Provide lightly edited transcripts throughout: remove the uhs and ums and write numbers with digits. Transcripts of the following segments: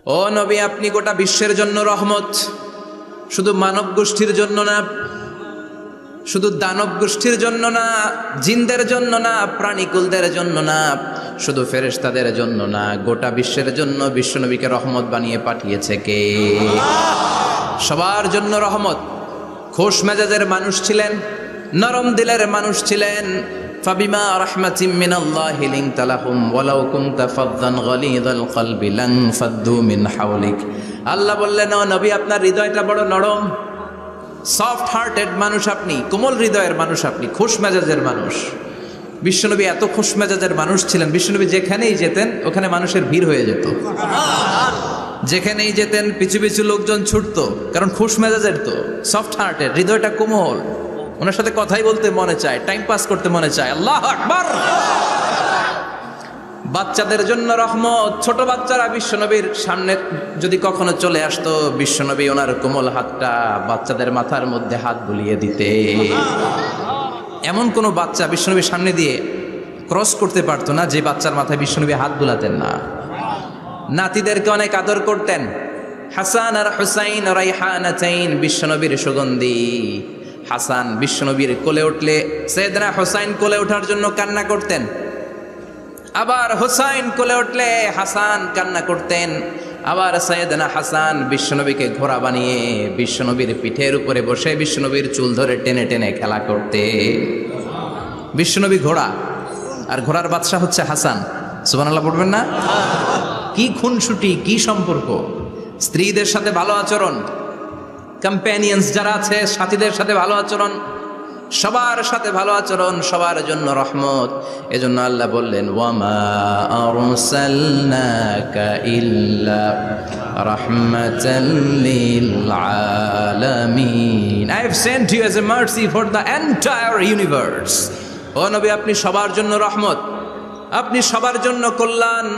ও নবী, আপনি গোটা বিশ্বের জন্য রহমত, শুধু মানব গোষ্ঠীর জন্য না, শুধু দানব গোষ্ঠীর জন্য না, জিনদের জন্য না, প্রাণীকুলদের জন্য না, শুধু ফেরেশতাদের জন্য না, গোটা বিশ্বের জন্য বিশ্বনবীকে রহমত বানিয়ে পাঠিয়েছে কে? সবার জন্য রহমত। খোশ মেজাজের মানুষ ছিলেন, নরম দিলের মানুষ ছিলেন। ফাবিমা রাহমাতিম মিনাল্লাহি লিনতা লাহুম ওয়ালাউ কুনতা ফাযযান গালিযাল কলবি লানফাদ্দু মিন হাওলিক। আল্লাহ বললেন, ও নবী, আপনার হৃদয়টা বড় নরম, সফট হার্টেড মানুষ আপনি, কোমল হৃদয়ের মানুষ আপনি, খোশ মেজাজের মানুষ। বিশ্বনবী এত খোশ মেজাজের মানুষ ছিলেন, বিশ্বনবী যেখানেই যেতেন ওখানে মানুষের ভিড় হয়ে যেত। যেখানেই যেতেন পিছু পিছু লোকজন ছুটতো, কারণ খোশ মেজাজের তো, সফট হার্টেড, হৃদয়টা কোমল। ওনার সাথে কথাই বলতে মনে চায়, টাইম পাস করতে মনে চায়। আল্লাহু আকবার। বাচ্চাদের জন্য রহমত। ছোট বাচ্চারা বিশ্বনবীর সামনে যদি কখনো চলে আসতো, বিশ্বনবী ওনার কোমল হাতটা বাচ্চাদের মাথার মধ্যে হাত বুলিয়ে দিতে। এমন কোনো বাচ্চা বিশ্বনবীর সামনে দিয়ে ক্রস করতে পারতো না যে বাচ্চার মাথায় বিশ্বনবী হাত বুলাতেন না। নাতিদেরকে অনেক আদর করতেন। হাসান আর হুসাইন রাইহানাতাইন, বিশ্বনবীর সুগন্ধি। হাসান বিশ্বনবীর কোলে উঠলে সাইয়েদনা হুসাইন কোলে ওঠার জন্য কান্না করতেন, আবার হুসাইন কোলে উঠলে হাসান কান্না করতেন। আবার সাইয়েদনা হাসান বিশ্বনবীকে ঘোড়া বানিয়ে বিশ্বনবীর পিঠের উপরে বসে বিশ্বনবীর চুল ধরে টেনে টেনে খেলা করতে। বিশ্বনবী ঘোড়া, আর ঘোড়ার বাদশা হচ্ছে হাসান। সুবহানাল্লাহ পড়বেন না? কি খুনসুটি, কি সম্পর্ক! স্ত্রীদের সাথে ভালো আচরণ, কম্প্যানিয়ন্স যারা আছে সাথীদের সাথে ভালো আচরণ, সবার সাথে ভালো আচরণ, সবার জন্য রহমত। এজন্য আল্লাহ বললেন, ওয়ামা আরসালনাকা ইল্লা রাহমাতাল লিল আলামিন। I have sent you as a mercy for the entire universe. ও নবী, আপনি সবার জন্য রহমত, আপনি সবার জন্য কল্যাণ।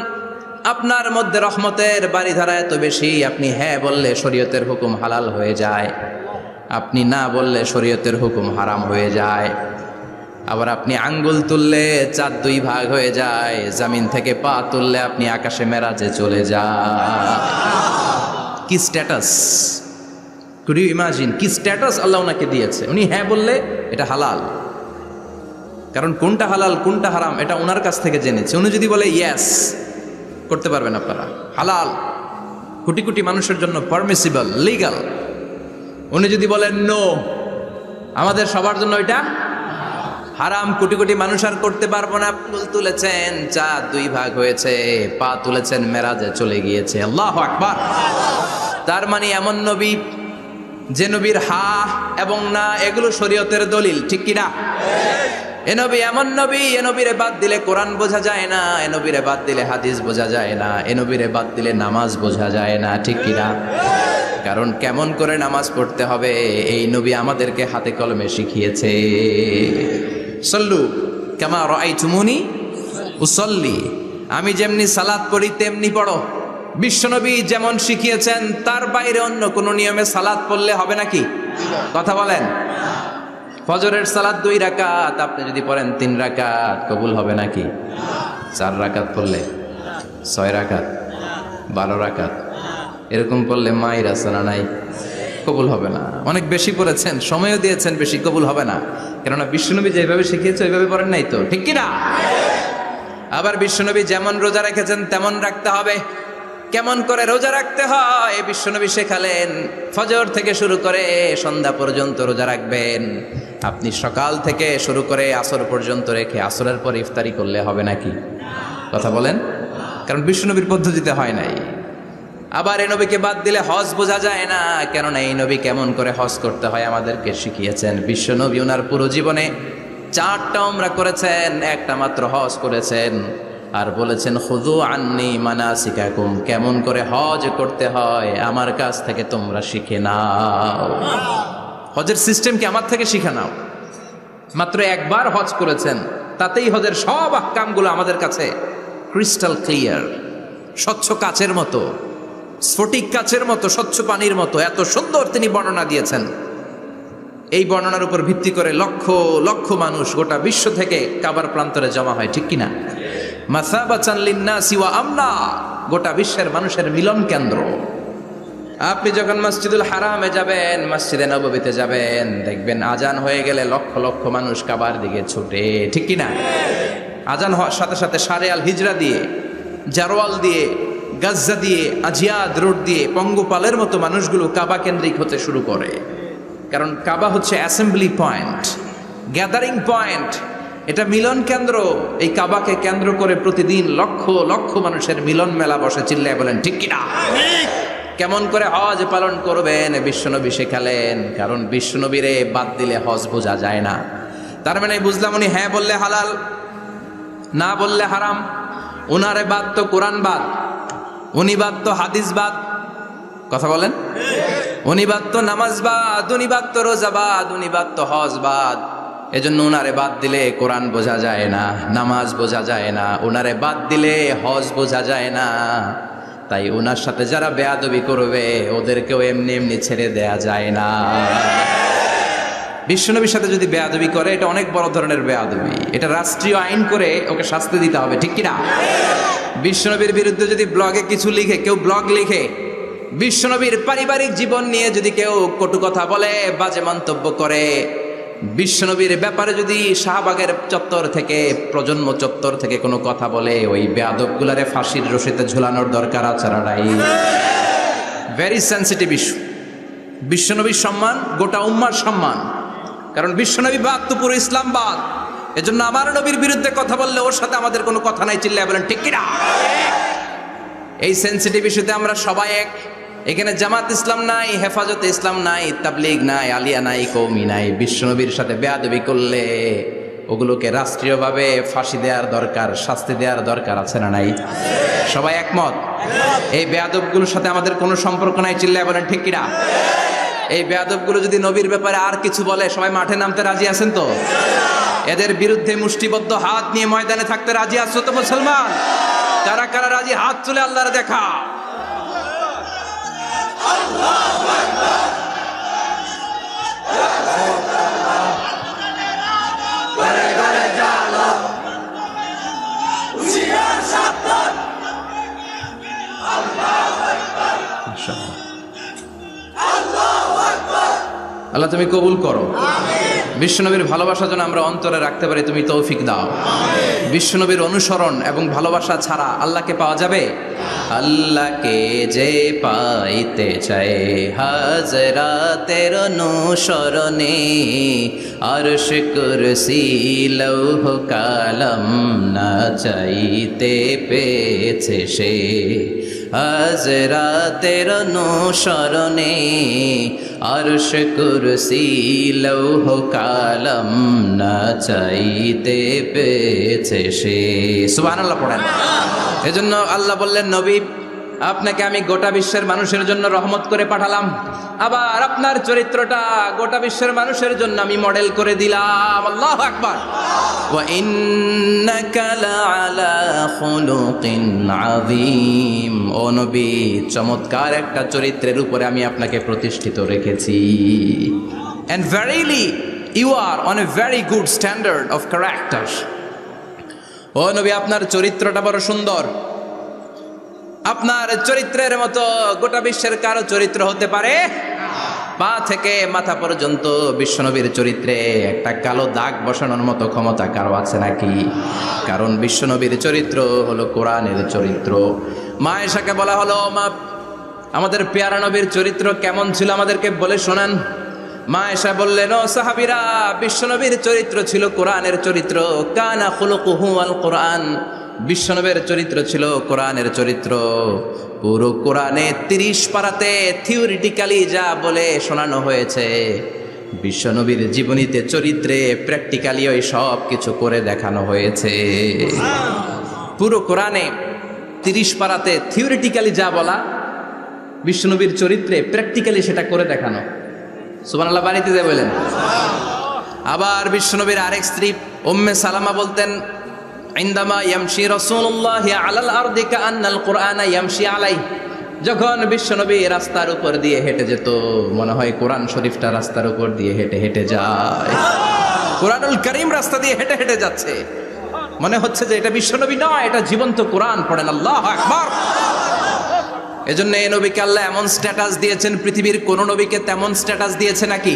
আপনার মধ্যে রহমতের বাড়িধারা এত বেশি, আপনি হ্যাঁ বললে শরীয়তের হুকুম হালাল হয়ে যায়, আপনি না বললে শরীয়তের হুকুম হারাম হয়ে যায়। আবার আপনি আঙ্গুল তুললে চাঁদ দুই ভাগ হয়ে যায়, জমিন থেকে পা তুললে আপনি আকাশে মেরাজে চলে যান। কি স্ট্যাটাস! কুড ইউ ইমাজিন কি স্ট্যাটাস আল্লাহ ওনাকে দিয়েছে! উনি হ্যাঁ বললে এটা হালাল, কারণ কোনটা হালাল কোনটা হারাম এটা ওনার কাছ থেকে জেনেছে। উনি যদি বলে ইয়েস, করতে পারবেন আপনারা, হালাল, কোটি কোটি মানুষের জন্য পারমিসিবল, লিগাল। উনি যদি বলেন নো, আমাদের সবার জন্য এটা হারাম, কোটি কোটি মানুষ আর করতে পারবো না। ফুল তুলেছেন, চাঁদ দুই ভাগ হয়েছে, পা তুলেছেন, মেরাজে চলে গিয়েছে। আল্লাহু আকবার। তার মানে এমন নবী যে নবীর হা এবং না এগুলো শরীয়তের দলিল, ঠিক কিনা? এ নবী এমন নবী, এ নবীরে বাদ দিলে কোরআন বোঝা যায় না, এ নবীরে বাদ দিলে হাদিস বোঝা যায় না, এ নবীরে বাদ দিলে নামাজ বোঝা যায় না, ঠিক কিনা? কারণ কেমন করে নামাজ পড়তে হবে এই নবী আমাদেরকে হাতে কলমে শিখিয়েছে। সল্লু কামা রাআইতুমুনি উসাল্লি, আমি যেমনি সালাত পড়ি তেমনি পড়ো। বিশ্বনবী যেমন শিখিয়েছেন তার বাইরে অন্য কোনো নিয়মে সালাত পড়লে হবে নাকি? কথা বলেন। ফজরের সালাত 2 রাকাত, আপনি যদি পড়েন 3 রাকাত, কবুল হবে নাকি? 4 রাকাত পড়লে, 6 রাকাত, 12 রাকাত এরকম পড়লে মায়ের আসনা নাই, কবুল হবে না। অনেক বেশি পড়েছেন, সময়ও দিয়েছেন বেশি, কবুল হবে না। কেননা বিশ্বনবী যেভাবে শিখিয়েছে ওইভাবে পড়েন নাই তো, ঠিক কিনা? আবার বিশ্বনবী যেমন রোজা রেখেছেন তেমন রাখতে হবে। কেমন করে রোজা রাখতে হয় বিশ্বনবী শেখালেন। ফজর থেকে শুরু করে সন্ধ্যা পর্যন্ত রোজা রাখবেন। আপনি সকাল থেকে শুরু করে আসর পর্যন্ত রেখে আসরের পর ইফতারি করলে হবে নাকি? কথা বলেন। কারণ বিশ্বনবীর পদ্ধতিতে হয় নাই। আবার এই নবীকে বাদ দিলে হজ বোঝা যায় না, কেননা এই নবী কেমন করে হজ করতে হয় আমাদেরকে শিখিয়েছেন। বিশ্বনবী ওনার পুরো জীবনে 4টা উমরা করেছেন, একটা মাত্র হজ করেছেন। আর বলেছেন, খুযু আন্নী মানাসিকাকুম, কেমন করে হজ করতে হয় আমার কাছ থেকে তোমরা শিখে নাও। হজের সিস্টেম কি আমার থেকে শিখে নাও। মাত্র একবার হজ করেছেন, তাতেই হজের সব আহকামগুলো আমাদের কাছে ক্রিস্টাল ক্লিয়ার, স্বচ্ছ কাচের মতো, স্ফটিক কাচের মতো, স্বচ্ছ পানির মতো, এত সুন্দর তিনি বর্ণনা দিয়েছেন। এই বর্ণনার উপর ভিত্তি করে লক্ষ লক্ষ মানুষ গোটা বিশ্ব থেকে কাবার প্রান্তরে জমা হয়, ঠিক কিনা? মাসাবাতান লিন্নাসি ওয়া আমনা, গোটা বিশ্বের মানুষের মিলন কেন্দ্র। আপনি যখন মসজিদুল হারামে যাবেন, মসজিদে নববীতে যাবেন, দেখবেন আজান হয়ে গেলে লক্ষ লক্ষ মানুষ কাবার দিকে ছুটে, ঠিক কি না? আজান হওয়ার সাথে সাথে সারে আল হিজরা দিয়ে, জারওয়াল দিয়ে, গাজ্জা দিয়ে, আজিয়াদ রোড দিয়ে পঙ্গপালের মতো মানুষগুলো কাবা কেন্দ্রিক হতে শুরু করে। কারণ কাবা হচ্ছে অ্যাসেম্বলি পয়েন্ট, গ্যাদারিং পয়েন্ট, এটা মিলন কেন্দ্র। এই কাবাকে কেন্দ্র করে প্রতিদিন লক্ষ লক্ষ মানুষের মিলন মেলা বসে। চিল্লায় বলেন ঠিক কিনা? কেমন করে হজ পালন করবেন বিশ্বনবী শেখালেন। কারণ বিশ্বনবীরে বাদ দিলে হজ বোঝা যায় না। তার মানে বুঝলাম উনি হ্যাঁ বললে হালাল, না বললে হারাম। উনারে বাদ তো কোরআন বাদ, উনি বাদ তো হাদিস বাদ। কথা বলেন? উনি বাদ তো নামাজ বাদ, উনি বাদ তো রোজা বাদ, উনি বাদ তো হজ বাদ। এজন্য উনারে বাদ দিলে কোরআন বোঝা যায় না, নামাজ বোঝা যায় না, উনারে বাদ দিলে হজ বোঝা যায় না। তাই উনার সাথে যারা বেয়াদবি করবে ওদেরকেও এমনি এমনি ছেড়ে দেয়া যায় না। বিশ্বনবীর সাথে যদি বেয়াদবি করে এটা অনেক বড় ধরনের বেয়াদবি, এটা রাষ্ট্রীয় আইন করে ওকে শাস্তি দিতে হবে, ঠিক কিনা? বিশ্বনবীর বিরুদ্ধে যদি ব্লগে কিছু লিখে, কেউ ব্লগ লিখে, বিশ্বনবীর পারিবারিক জীবন নিয়ে যদি কেউ কটু কথা বলে, বাজে মন্তব্য করে, বিশ্বনবীর ব্যাপারে যদি শাহবাগের চত্বর থেকে, প্রজন্ম চত্বর থেকে কোনো কথা বলে, ওই বেয়াদবগুলারে ফাঁসির রশিতে ঝুলানোর দরকার আছে না নাই? Very sensitive issue. বিশ্বনবীর সম্মান গোটা উম্মার সম্মান। কারণ বিশ্বনবী বাদ তো পুরো ইসলাম বাদ। এজন্য আমার নবীর বিরুদ্ধে কথা বললে ওর সাথে আমাদের কোনো কথা নাই। চিল্লায় বলেন ঠিক কিনা? এই সেন্সিটিভ ইস্যুতে আমরা সবাই এক। এখানে জামাত ইসলাম নাই, হেফাজতে ইসলাম নাই, তাবলীগ নাই, আলিয়া নাই, কওমি নাই। বিশ্বনবীর সাথে বেয়াদবি করলে ওগুলোকে রাষ্ট্রীয়ভাবে ফাঁসি দেওয়ার দরকার, শাস্তি দেওয়ার দরকার আছে না নাই? সবাই একমত? এই বেয়াদবগুলোর সাথে আমাদের কোনো সম্পর্ক নাই। চিল্লায় বলেন ঠিক কিনা? এই বেয়াদবগুলো যদি নবীর ব্যাপারে আর কিছু বলে সবাই মাঠে নামতে রাজি আছেন তো? এদের বিরুদ্ধে মুষ্টিবদ্ধ হাত নিয়ে ময়দানে থাকতে রাজি আছো তো মুসলমান? কারা কারা রাজি হাত তুলে আল্লাহর দেখা। আল্লাহ তুমি কবুল করো। বিশ্বনবীর ভালোবাসা যেন আমরা অন্তরে রাখতে পারি, তুমি তৌফিক দাও। বিশ্বনবীর অনুসরণ এবং ভালোবাসা ছাড়া আল্লাহকে পাওয়া যাবে? আল্লাহকে যে পাইতে চায় হাজরাতের অনুসরণে, আরশ কুরসি লৌহ কালাম না চাইতে পেয়েছে সে। হাজরাতের অনুসরণে আরশ কুরসি লৌহ কালাম না চাইতে পেয়েছে সে। সুবহানাল্লাহ পড়েন। এজন্য আল্লাহ বললেন, নবী আপনাকে আমি গোটা বিশ্বের মানুষের জন্য রহমত করে পাঠালাম। আবার আপনার চরিত্রটা গোটা বিশ্বের মানুষের জন্য আমি মডেল করে দিলাম। আল্লাহু আকবার। ওয়া ইন্নাকা লাআলা খুলুকিন আযীম। ও নবী, চমৎকার একটা চরিত্রের উপরে আমি আপনাকে প্রতিষ্ঠিত রেখেছি। And verily you are on a very good standard of character. ও নবী, আপনার চরিত্রটা বড় সুন্দর। আপনার চরিত্রের মতো গোটা বিশ্বের কারো চরিত্র হতে পারে? পা থেকে মাথা পর্যন্ত বিশ্বনবীর চরিত্রে একটা কালো দাগ বসানোর মতো ক্ষমতা কারো আছে নাকি? কারণ বিশ্বনবীর চরিত্র হলো কোরআনের চরিত্র। মা আয়েশাকে বলা হলো, মা আমাদের পেয়ারা নবীর চরিত্র কেমন ছিল আমাদেরকে বলে শোনান। মা আয়েশা বললেন, ও সাহাবীরা, বিশ্বনবীর চরিত্র ছিল কোরআনের চরিত্র। কানা খুলুকুহু আল কোরআন। বিশ্বনবীর চরিত্র ছিল কোরআনের চরিত্র। পুরো কোরআনে 30 পারাতে থিওরিটিক্যালি যা বলে শোনানো হয়েছে, বিশ্বনবীর জীবনীতে চরিত্রে প্র্যাকটিক্যালি ওই সব কিছু করে দেখানো হয়েছে। পুরো কোরআনে 30 পারাতে থিওরিটিক্যালি যা বলা, বিশ্বনবীর চরিত্রে প্র্যাকটিক্যালি সেটা করে দেখানো। সুবহানাল্লাহ বাড়িতে যে বলেন। আবার বিশ্বনবীর আরেক স্ত্রী উম্মে সালামা বলতেন, ইনদামা ইয়ামশি রাসূলুল্লাহ আলাল আরদি কাআন্নাল কুরআনা ইয়ামশি আলাইহি। যখন বিশ্বনবী রাস্তার উপর দিয়ে হেঁটে যেত, মনে হয় কোরআন শরীফটা রাস্তার উপর দিয়ে হেঁটে হেঁটে যায়। কোরআনুল কারীম রাস্তা দিয়ে হেঁটে হেঁটে যাচ্ছে, মনে হচ্ছে যে এটা বিশ্বনবী নয়, এটা জীবন্ত কোরআন। পড়েন আল্লাহু আকবার। এজন্য এই নবীকে আল্লাহ এমন স্ট্যাটাস দিয়েছেন, পৃথিবীর কোন নবীকে তেমন স্ট্যাটাস দিয়েছে নাকি?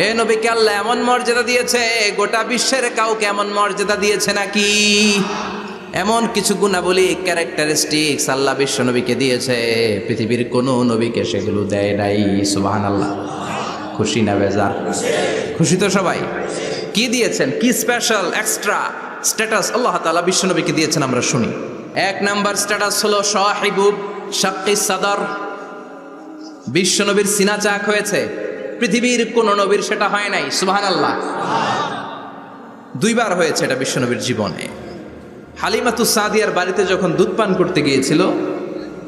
এই নবীকে আল্লাহ এমন মর্যাদা দিয়েছে, গোটা বিশ্বের কাউকে এমন মর্যাদা দিয়েছে নাকি? এমন কিছু গুণাবলী, ক্যারেক্টারিস্টিক্স আল্লাহ বিশ্ব নবীকে দিয়েছে, পৃথিবীর কোন নবীকে সেগুলো দেয় নাই। সুবহানাল্লাহ। খুশি না বেজার? খুশি তো সবাই। কি দিয়েছেন, কি স্পেশাল এক্সট্রা স্ট্যাটাস আল্লাহ তাআলা বিশ্ব নবীকে দিয়েছেন আমরা শুনি। এক নাম্বার স্ট্যাটাস হলো সাহিবুব শাক্কিস সাদর। বিশ্ব নবীর সিনা চাক হয়েছে, পৃথিবীর কোন নবীর সেটা হয় নাই। সুবহানাল্লাহ। দুইবার হয়েছে এটা বিশ্ব নবীর জীবনে। হালিমাতুস সাদিয়ার বাড়িতে যখন দুধ পান করতে গিয়েছিল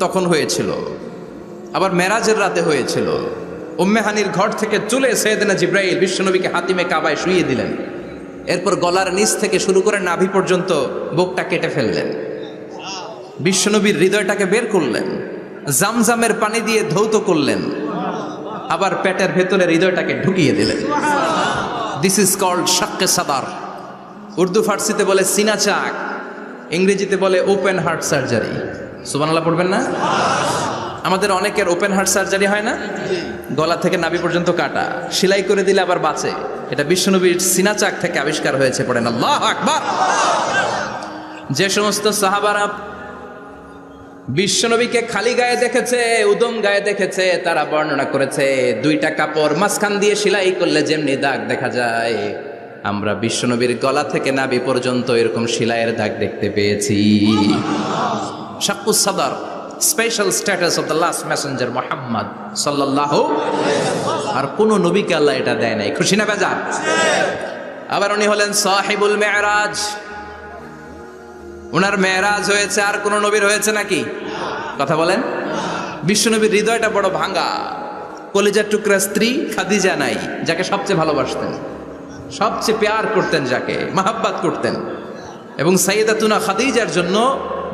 তখন হয়েছিল, আবার মেরাজের রাতে হয়েছিল। উম্মে হানির ঘর থেকে চলে সাইয়েদনা জিবরাইল বিশ্বনবীকে হাতিমে কাবায় শুইয়ে দিলেন, এরপর গলার নিচ থেকে শুরু করে নাভি পর্যন্ত বুকটা কেটে ফেললেন, বিশ্বনবীর হৃদয়টাকে বের করলেন, জামজামের পানি দিয়ে ধৌত করলেন, আবার পেটের ভেতরে হৃদয়টাকে ঢুকিয়ে দিলেন। দিস ইজ কল্ড শাক্কে সাদার। উর্দু ফার্সিতে বলে সিনা চাক, ইংরেজিতে বলে ওপেন হার্ট সার্জারি। সুবহানাল্লাহ পড়বেন না? আমাদের অনেকের ওপেন হার্ট সার্জারি হয় না, গলা থেকে নাভি পর্যন্ত কাটা, সেলাই করে দিলে আবার বাঁচে। এটা বিশ্বনবীর সিনা চাক থেকে আবিষ্কার হয়েছে। পড়েন আল্লাহু আকবার। যে সমস্ত সাহাবারা বিশ্বনবীকে খালি গায়ে দেখেছে, উদম গায়ে দেখেছে, তারা বর্ণনা করেছে দুইটা কাপড় মাঝখান দিয়ে সেলাই করলে যেমনি দাগ দেখা যায়, আমরা বিশ্বনবীর গলা থেকে নাভি পর্যন্ত এরকম সেলাইয়ের দাগ দেখতে পেয়েছি। শাক্কুস সাদর, special status of the last Messenger Muhammad সাল্লাল্লাহু। আর কোন নবীকে আল্লাহ এটা দেয় নাই। খুশি না বেজার? আবার উনি হলেন সাহিবুল মেরাজ। ওনার মেরাজ হয়েছে, আর কোন নবীর হয়েছে নাকি? কথা বলেন। বিশ্বনবীর হৃদয়টা বড় ভাঙা, কলিজার টুকরা স্ত্রী খাদিজা নাই, যাকে সবচেয়ে ভালোবাসতেন, সবচেয়ে প্যার করতেন, যাকে মাহাব্বাত করতেন। এবং সাইয়েদাতুনা খাদিজার জন্য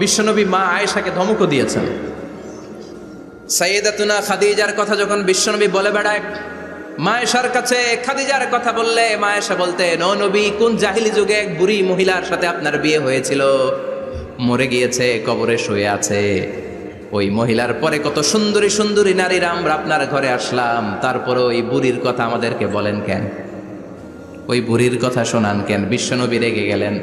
বিশ্বনবী মা আয়েশাকে ধমকও দিয়েছেন। সাইয়েদাতুনা খাদিজার কথা যখন বিশ্বনবী বলে বেড়ায় মা আয়েশার কাছে, খাদিজার কথা বললে মা আয়েশা বলতেন, ও নবী, কোন জাহিলি যুগে এক বুড়ি মহিলার সাথে আপনার বিয়ে হয়েছিল, মরে গিয়েছে, কবরে শুয়ে আছে। ওই মহিলার পরে কত সুন্দরী সুন্দরী নারীরা আমরা আপনার ঘরে আসলাম, তারপরে ওই বুড়ির কথা আমাদেরকে বলেন কেন? ওই বুড়ির কথা শোনান কেন? বিশ্বনবী রেগে গেলেন।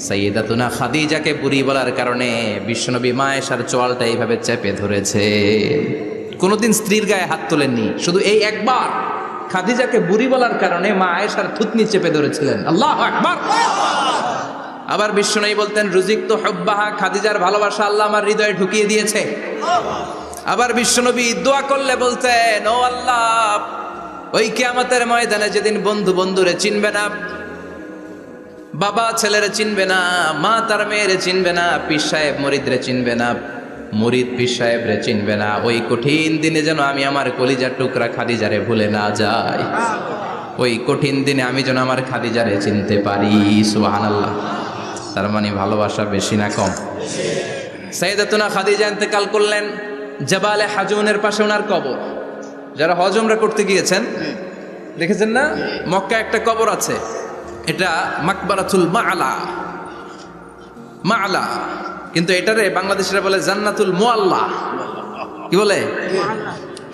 সাইয়েদাতুনা খাদিজাকে বুড়ি বলার কারণে বিশ্বনবী মা আয়েশার চোয়ালটা এইভাবে চেপে ধরেছে। কোনোদিন স্ত্রীর গায়ে হাত তোলেননি, শুধু এই একবার খাদিজাকে বুড়ি বলার কারণে মা আয়েশার থুতনি চেপে ধরেছিলেন। আল্লাহু আকবার। আবার বিশ্বনবী বলতেন, রুজিকতু হুব্বাহা, খাদিজার ভালোবাসা আল্লাহ আমার হৃদয়ে ঢুকিয়ে দিয়েছে। আবার বিশ্বনবী দোয়া করলে বলতেন, ও আল্লাহ, ওই কিয়ামতের ময়দানে যেদিন বন্ধু বন্ধুরে চিনবে না, বাবা ছেলেরে চিনবে না, মা তার মেয়েরে চিনবে না, পীর সাহেব মুরিদরে চিনবে না, মুরিদ পীর সাহেবরে চিনবে না, ওই কঠিন দিনে যেন আমি আমার কলিজার টুকরা খাদিজারে ভুলে না যাই। ওই কঠিন দিনে আমি যেন আমার খাদিজারে চিনতে পারি। সুবহানাল্লাহ। তার মানে ভালোবাসা বেশি না কম? সাইয়েদাতুনা খাদিজা ইন্তেকাল করলেন, জাবালে হাজুনের পাশে ওনার কবর। যারা হজ উমরা করতে গিয়েছেন দেখেছেন না, মক্কা একটা কবর আছে, এটা মাকবারাতুল মাআলা। মাআলা, কিন্তু এটারে বাংলাদেশিরা বলে জান্নাতুল মুআল্লা। কি বলে?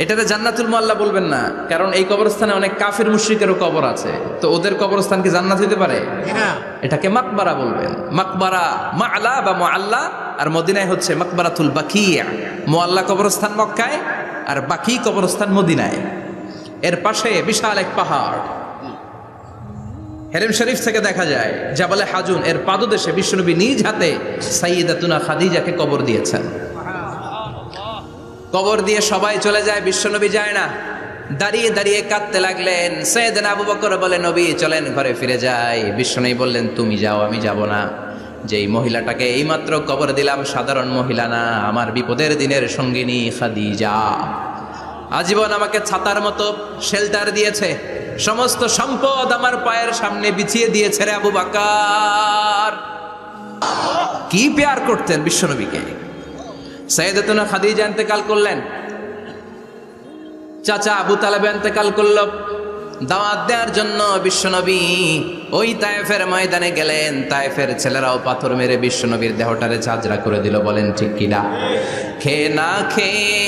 এটারে জান্নাতুল মুআল্লা বলবেন না, কারণ এই কবরস্থানে অনেক কাফির মুশরিকেরও কবর আছে, তো ওদের কবরস্থান কি জান্নাত হইতে পারে? এটাকে মাকবারা বলবেন। মাকবারা মাআলা বা মুআল্লা, আর মদিনায় হচ্ছে মাকবারাতুল বাকিয়া। মুআল্লা কবরস্থান মক্কায়, আর বাকি কবরস্থান মদিনায়। এর পাশে বিশাল এক পাহাড়, হেরেম শরীফ থেকে দেখা যায় জাবালে হাজুন, এর পাদদেশে বিশ্বনবী নিজ হাতে সাইয়েদাতুনা খাদিজাকে কবর দিয়েছেন। কবর দিয়ে সবাই চলে যায়, বিশ্বনবী যায় না। দাঁড়িয়ে দাঁড়িয়ে কাঁদতে লাগলেন। সাইয়েদনা আবু বকর বলে, নবী চলেন ঘরে ফিরে যাই। বিশ্বনবী বললেন, তুমি যাও, আমি যাব না। যেই মহিলাটাকে এইমাত্র কবর দিলাম সাধারণ মহিলা না, আমার বিপদের দিনের সঙ্গিনী খাদিজা। আজীবন আমাকে ছাতার মতো শেল্টার দিয়েছে, সমস্ত সম্পদ আমার পায়ের সামনে বিছিয়ে দিয়েছে রে আবু বকর। কি প্যার করতেন বিশ্বনবীকে। সাইয়েদাতুনা খাদিজা ইন্তেকাল করলেন, চাচা আবু তালেব ইন্তেকাল করল, দাওয়াত দেওয়ার জন্য বিশ্বনবী ওই তায়েফের ময়দানে গেলেন। তায়েফের ছেলেরাও পাথর মেরে বিশ্বনবীর দেহটারে ঝাঁঝরা করে দিল। বলেন ঠিক কিনা? খেয়ে না খেয়ে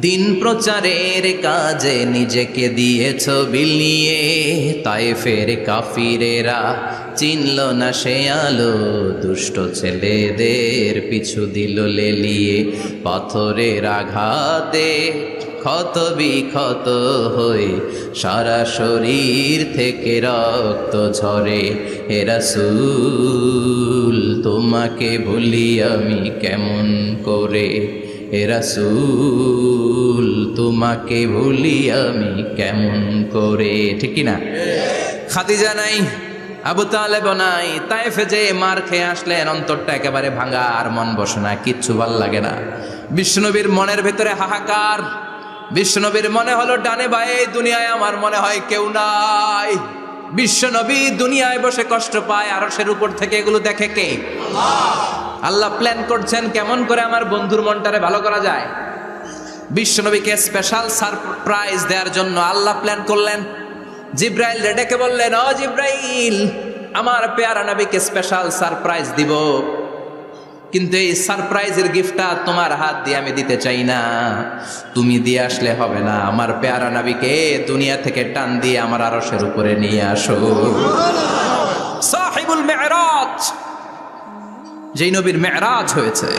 দিন প্রচারের কাজে নিজেকে দিয়েছ বিলিয়ে, তায়েফের কাফিরেরা চিনল না সে আলো, দুষ্ট ছেলেদের পিছু দিল লেলিয়ে। পাথরের আঘাতে ক্ষত বিক্ষত হয়ে সারা শরীর থেকে রক্ত ঝরে। হে রাসূল তোমাকে ভুলি আমি কেমন করে, হে রাসূল তোমাকে ভুলি আমি কেমন করে। ঠিক কি না? খাদিজা নাই, আবু তালেব নাই, তায়েফে যে মার খেয়ে আসলেন, অন্তরটা একেবারে ভাঙা, আর মন বসে না, কিচ্ছু ভাল লাগে না। বিশ্বনবীর মনের ভেতরে হাহাকার। বিশ্বনবীর মনে হলো ডানে বায়ে দুনিয়ায় আমার মনে হয় কেউ নাই। বিশ্বনবী দুনিয়ায় বসে কষ্ট পায়, আরশের উপর থেকে এগুলো দেখে কে? আল্লাহ প্ল্যান করছেন কেমন করে আমার বন্ধুর মনটারে ভালো করা যায়। বিশ্বনবীকে স্পেশাল সারপ্রাইজ দেওয়ার জন্য আল্লাহ প্ল্যান করলেন। জিব্রাইল ডেকে বললেন, ও জিব্রাইল, আমার পেয়ারা নবীকে স্পেশাল সারপ্রাইজ দিব, কিন্তু এই সারপ্রাইজের গিফটটা তোমার হাত দিয়ে আমি দিতে চাই না, তুমি দিয়ে আসলে হবে না। আমার পেয়ারা নবীকে দুনিয়া থেকে টান দিয়ে আমার আরশের উপরে নিয়ে আসো। সাহিবুল মেরাজ, যেই নবীর মেরাজ হয়েছে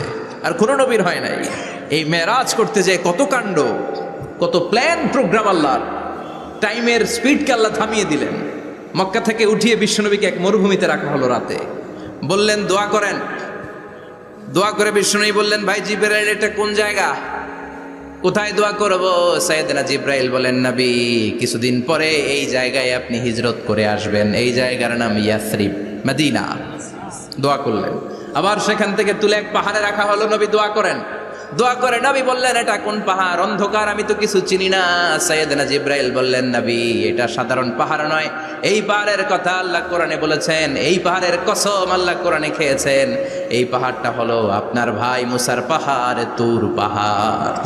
আর কোন নবীর হয় নাই। এই মেরাজ করতে যে কত কাণ্ড, কত প্ল্যান প্রোগ্রাম আল্লাহর। টাইমের স্পিডকে আল্লাহ থামিয়ে দিলেন। মক্কা থেকে উঠিয়ে বিশ্বনবীকে এক মরুভূমিতে রাখা হলো রাতে। বললেন দোয়া করেন। দোয়া করে বিশ্বনবী বললেন, ভাই জিবরাইল, এটা কোন জায়গা, কোথায় দোয়া করব? সাইয়েদনা জিবরাইল বলেন, নবী কিছুদিন পরে এই জায়গায় আপনি হিজরত করে আসবেন, এই জায়গার নাম ইয়াসরিব, মদিনা। দোয়া করলেন। আবার সেখান থেকে তুলে এক পাহাড়ে রাখা হলো। নবী দোয়া করেন। দোয়া করে নবী বললেন, এটা কোন পাহাড়? অন্ধকার, আমি তো কিছু চিনি না। সাইয়েদনা জিবরাইল বললেন, নবী এটা সাধারণ পাহাড় নয়, এই পাহাড়ের কথা আল্লাহ কোরআনে বলেছেন, এই পাহাড়ের কসম আল্লাহ কোরআনে খেয়েছেন। এই পাহাড়টা হলো আপনার ভাই মুসার পাহাড়, তুর পাহাড়।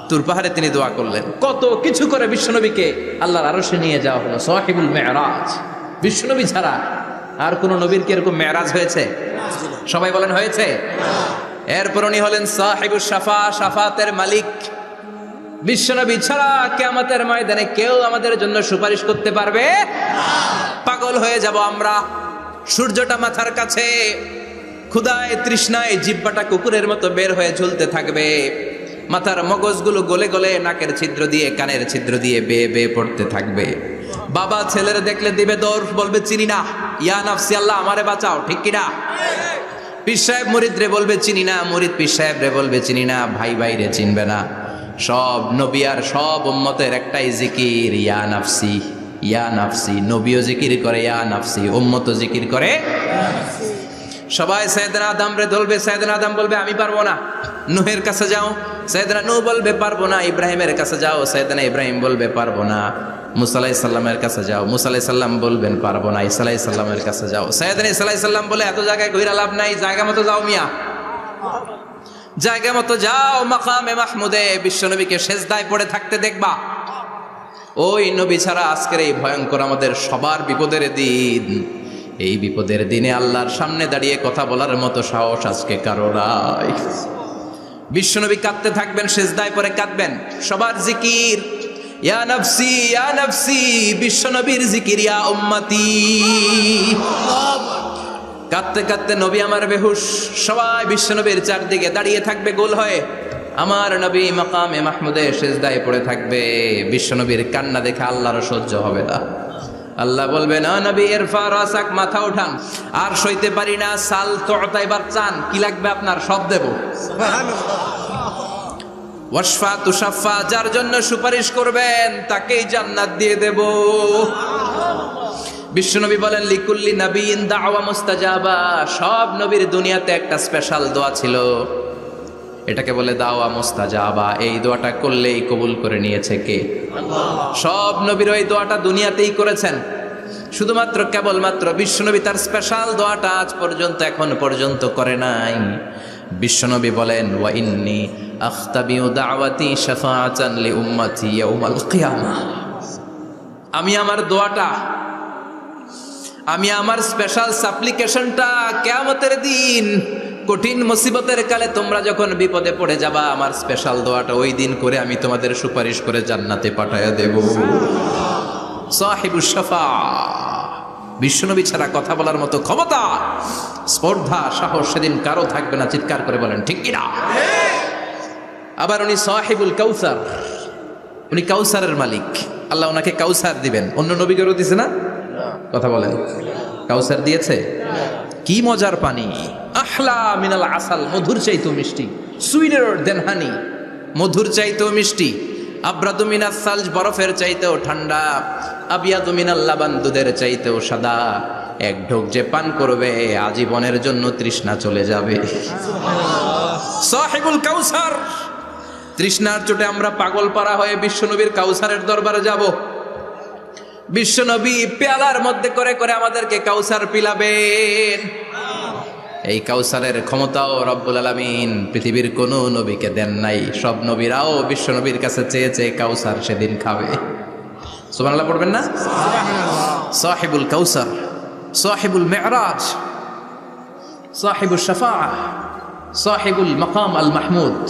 তুর পাহাড়ে তিনি দোয়া করলেন। কত কিছু করে বিশ্বনবীকে আল্লাহর আরশে নিয়ে যাওয়া হলো। সাহিবুল মেরাজ। বিশ্বনবী ছাড়া আর কোন নবীর কি এরকম মেরাজ হয়েছে? সবাই বলেন হয়েছে। এরপর উনি হলেন সাহিবুস শাফা, শাফাতের মালিক। বিশ্বনবী ছাড়া কিয়ামতের ময়দানে কেউ আমাদের জন্য সুপারিশ করতে পারবে? পাগল হয়ে যাব আমরা। সূর্যটা মাথার কাছে, ক্ষুধায় তৃষ্ণায় জিহ্বাটা কুকুরের মতো বের হয়ে ঝুলতে থাকবে। মাথার মগজগুলো গলে গলে নাকের ছিদ্র দিয়ে, কানের ছিদ্র দিয়ে বেয়ে বেয়ে পড়তে থাকবে। বাবা ছেলের দেখলে দিবে দৌড়, বলবে চিনি না, ইয়া নাফসি, আল্লাহ আমারে বাঁচাও। ঠিক কিনা? পীর সাহেব মুরিদ রে বলবে চিনি না, মুরিদ পীর সাহেব রে বলবে চিনি না, ভাই ভাইরে চিনবে না। সব নবী আর সব উম্মতের একটাই জিকির, ইয়া নাফসি, ইয়া নাফসি। নবীও জিকির করে ইয়া নাফসি, উম্মতও জিকির করে। সবাই সাইয়েদনা আদম রে ধরবে, সাইয়েদনা আদম বলবে আমি পারবো না। নূহের কাছে যাও, সাইয়েদনা নূহ বলবে পারবো না। ইব্রাহিমের কাছে যাও, সাইয়েদনা ইব্রাহিম বলবে পারবো না। মুসা আলাইহিস সালামের কাছে যাও, মুসা আলাইহিস সালাম বলবেন পারবো না। ঈসা আলাইহিস সালামের কাছে যাও, সাইয়েদনা ঈসা আলাইহিস সালাম বলে এত জায়গায় ঘুরে লাভ নাই, জায়গা মতো যাও মিয়া, জায়গা মতো যাও। মাকামে মাহমুদে বিশ্বনবীকে সেজদায় পড়ে থাকতে দেখবা। ওই নবী ছাড়া আজকের এই ভয়ঙ্কর আমাদের সবার বিপদের দিন। এই বিপদের দিনে আল্লাহর সামনে দাঁড়িয়ে কথা বলার মতো সাহস আজকে কারো নাই। বিশ্বনবী কাঁদতে থাকবেন, সেজদায় পড়ে কাঁদবেন। সবার জিকির ইয়া নাফসি, ইয়া নাফসি। বিশ্বনবীর জিকির ইয়া উম্মতি। কাঁদতে কাঁদতে নবী আমার বেহুশ। সবাই বিশ্বনবীর চারদিকে দাঁড়িয়ে থাকবে গোল হয়ে। আমার নবী মাকামে মাহমুদে সেজদায় পড়ে থাকবে। বিশ্বনবীর কান্না দেখে আল্লাহর সহ্য হবে না। আল্লাহ বলবে না নবী ইরফা রাসাক, মাথা উঠান, আর সইতে পারি না। সাল তোতা, এবার চান, কি লাগবে আপনার সব দেব। ওয়াশফা তুশাফা, যার জন্য সুপারিশ করবেন তাকেই জান্নাত দিয়ে দেব। বিশ্বনবী বলেন লিকুল্লি নবীন দাওয়া মুস্তাজাবা। সব নবীর দুনিয়াতে একটা স্পেশাল দোয়া ছিল, এটাকে বলে দাওয়া মুস্তাজাবা। এই দোয়াটা করলেই কবুল করে নিয়েছে কে? সব নবীর ওই দোয়াটা দুনিয়াতেই করেছেন। শুধুমাত্র কেবলমাত্র বিশ্বনবী তার স্পেশাল দোয়াটা আজ পর্যন্ত, এখন পর্যন্ত করে নাই। বিশ্বনবী বলেন ওয়া ইন্নী আখতাবিউ দাওয়াতি শাফাআতান লি উম্মতি ইয়াউমাল কিয়ামাহ। আমি আমার দোয়াটা, আমি আমার স্পেশাল সাপ্লিকেশনটা কিয়ামতের দিন কঠিন মুসিবতের কালে তোমরা যখন বিপদে পড়ে যাবা, আমার স্পেশাল দোয়াটা ওই দিন করে আমি তোমাদের সুপারিশ করে জান্নাতে পাঠায়া দেব। সাহিবুশ শাফা, বিশ্বনবী ছাড়া কথা বলার মতো ক্ষমতা, স্পর্ধা, সাহস সেদিন কারো থাকবে না। চিৎকার করে বলেন ঠিক কিনা? আবার উনি সাহিবুল কাউসার, উনি কাউসারের মালিক। আল্লাহ ওনাকে কাউসার দিবেন। অন্য নবীদেরও দিছে না? কথা বলেন। কাউসার দিয়েছে। কি মজার পানি, আহলা মিনাল আসাল, মধুর চাইতেও মিষ্টি, সুইটার দেন হানি, মধুর চাইতেও মিষ্টি, আব্রাদু মিনাস সালজ, বরফের চাইতেও ঠান্ডা, আবিয়াদু মিনাল লাবান, দুধের চাইতেও সাদা। এক ঢোক যে পান করবে আজীবনের জন্য তৃষ্ণা চলে যাবে। সাহিবুল কাউসার। তৃষ্ণার চোটে আমরা পাগল পারা হয়ে বিশ্বনবীর কাউসারের দরবারে যাব। বিশ্বনবী পেয়ালার মধ্যে করে করে আমাদেরকে কাউসার পিলাবেন। এই কাউসারের ক্ষমতাও রব্বুল আলামিন পৃথিবীর কোন নবীকে দেন নাই। সব নবীরাও বিশ্বনবীর কাছে চেয়ে চেয়ে কাউসার সেদিন খাবে। সুবহানাল্লাহ পড়বেন না? সাহিবুল কাউসার, সাহিবুল মেরাজ, সাহিবুল শাফাআহ, সাহিবুল মাকাম আল মাহমুদ।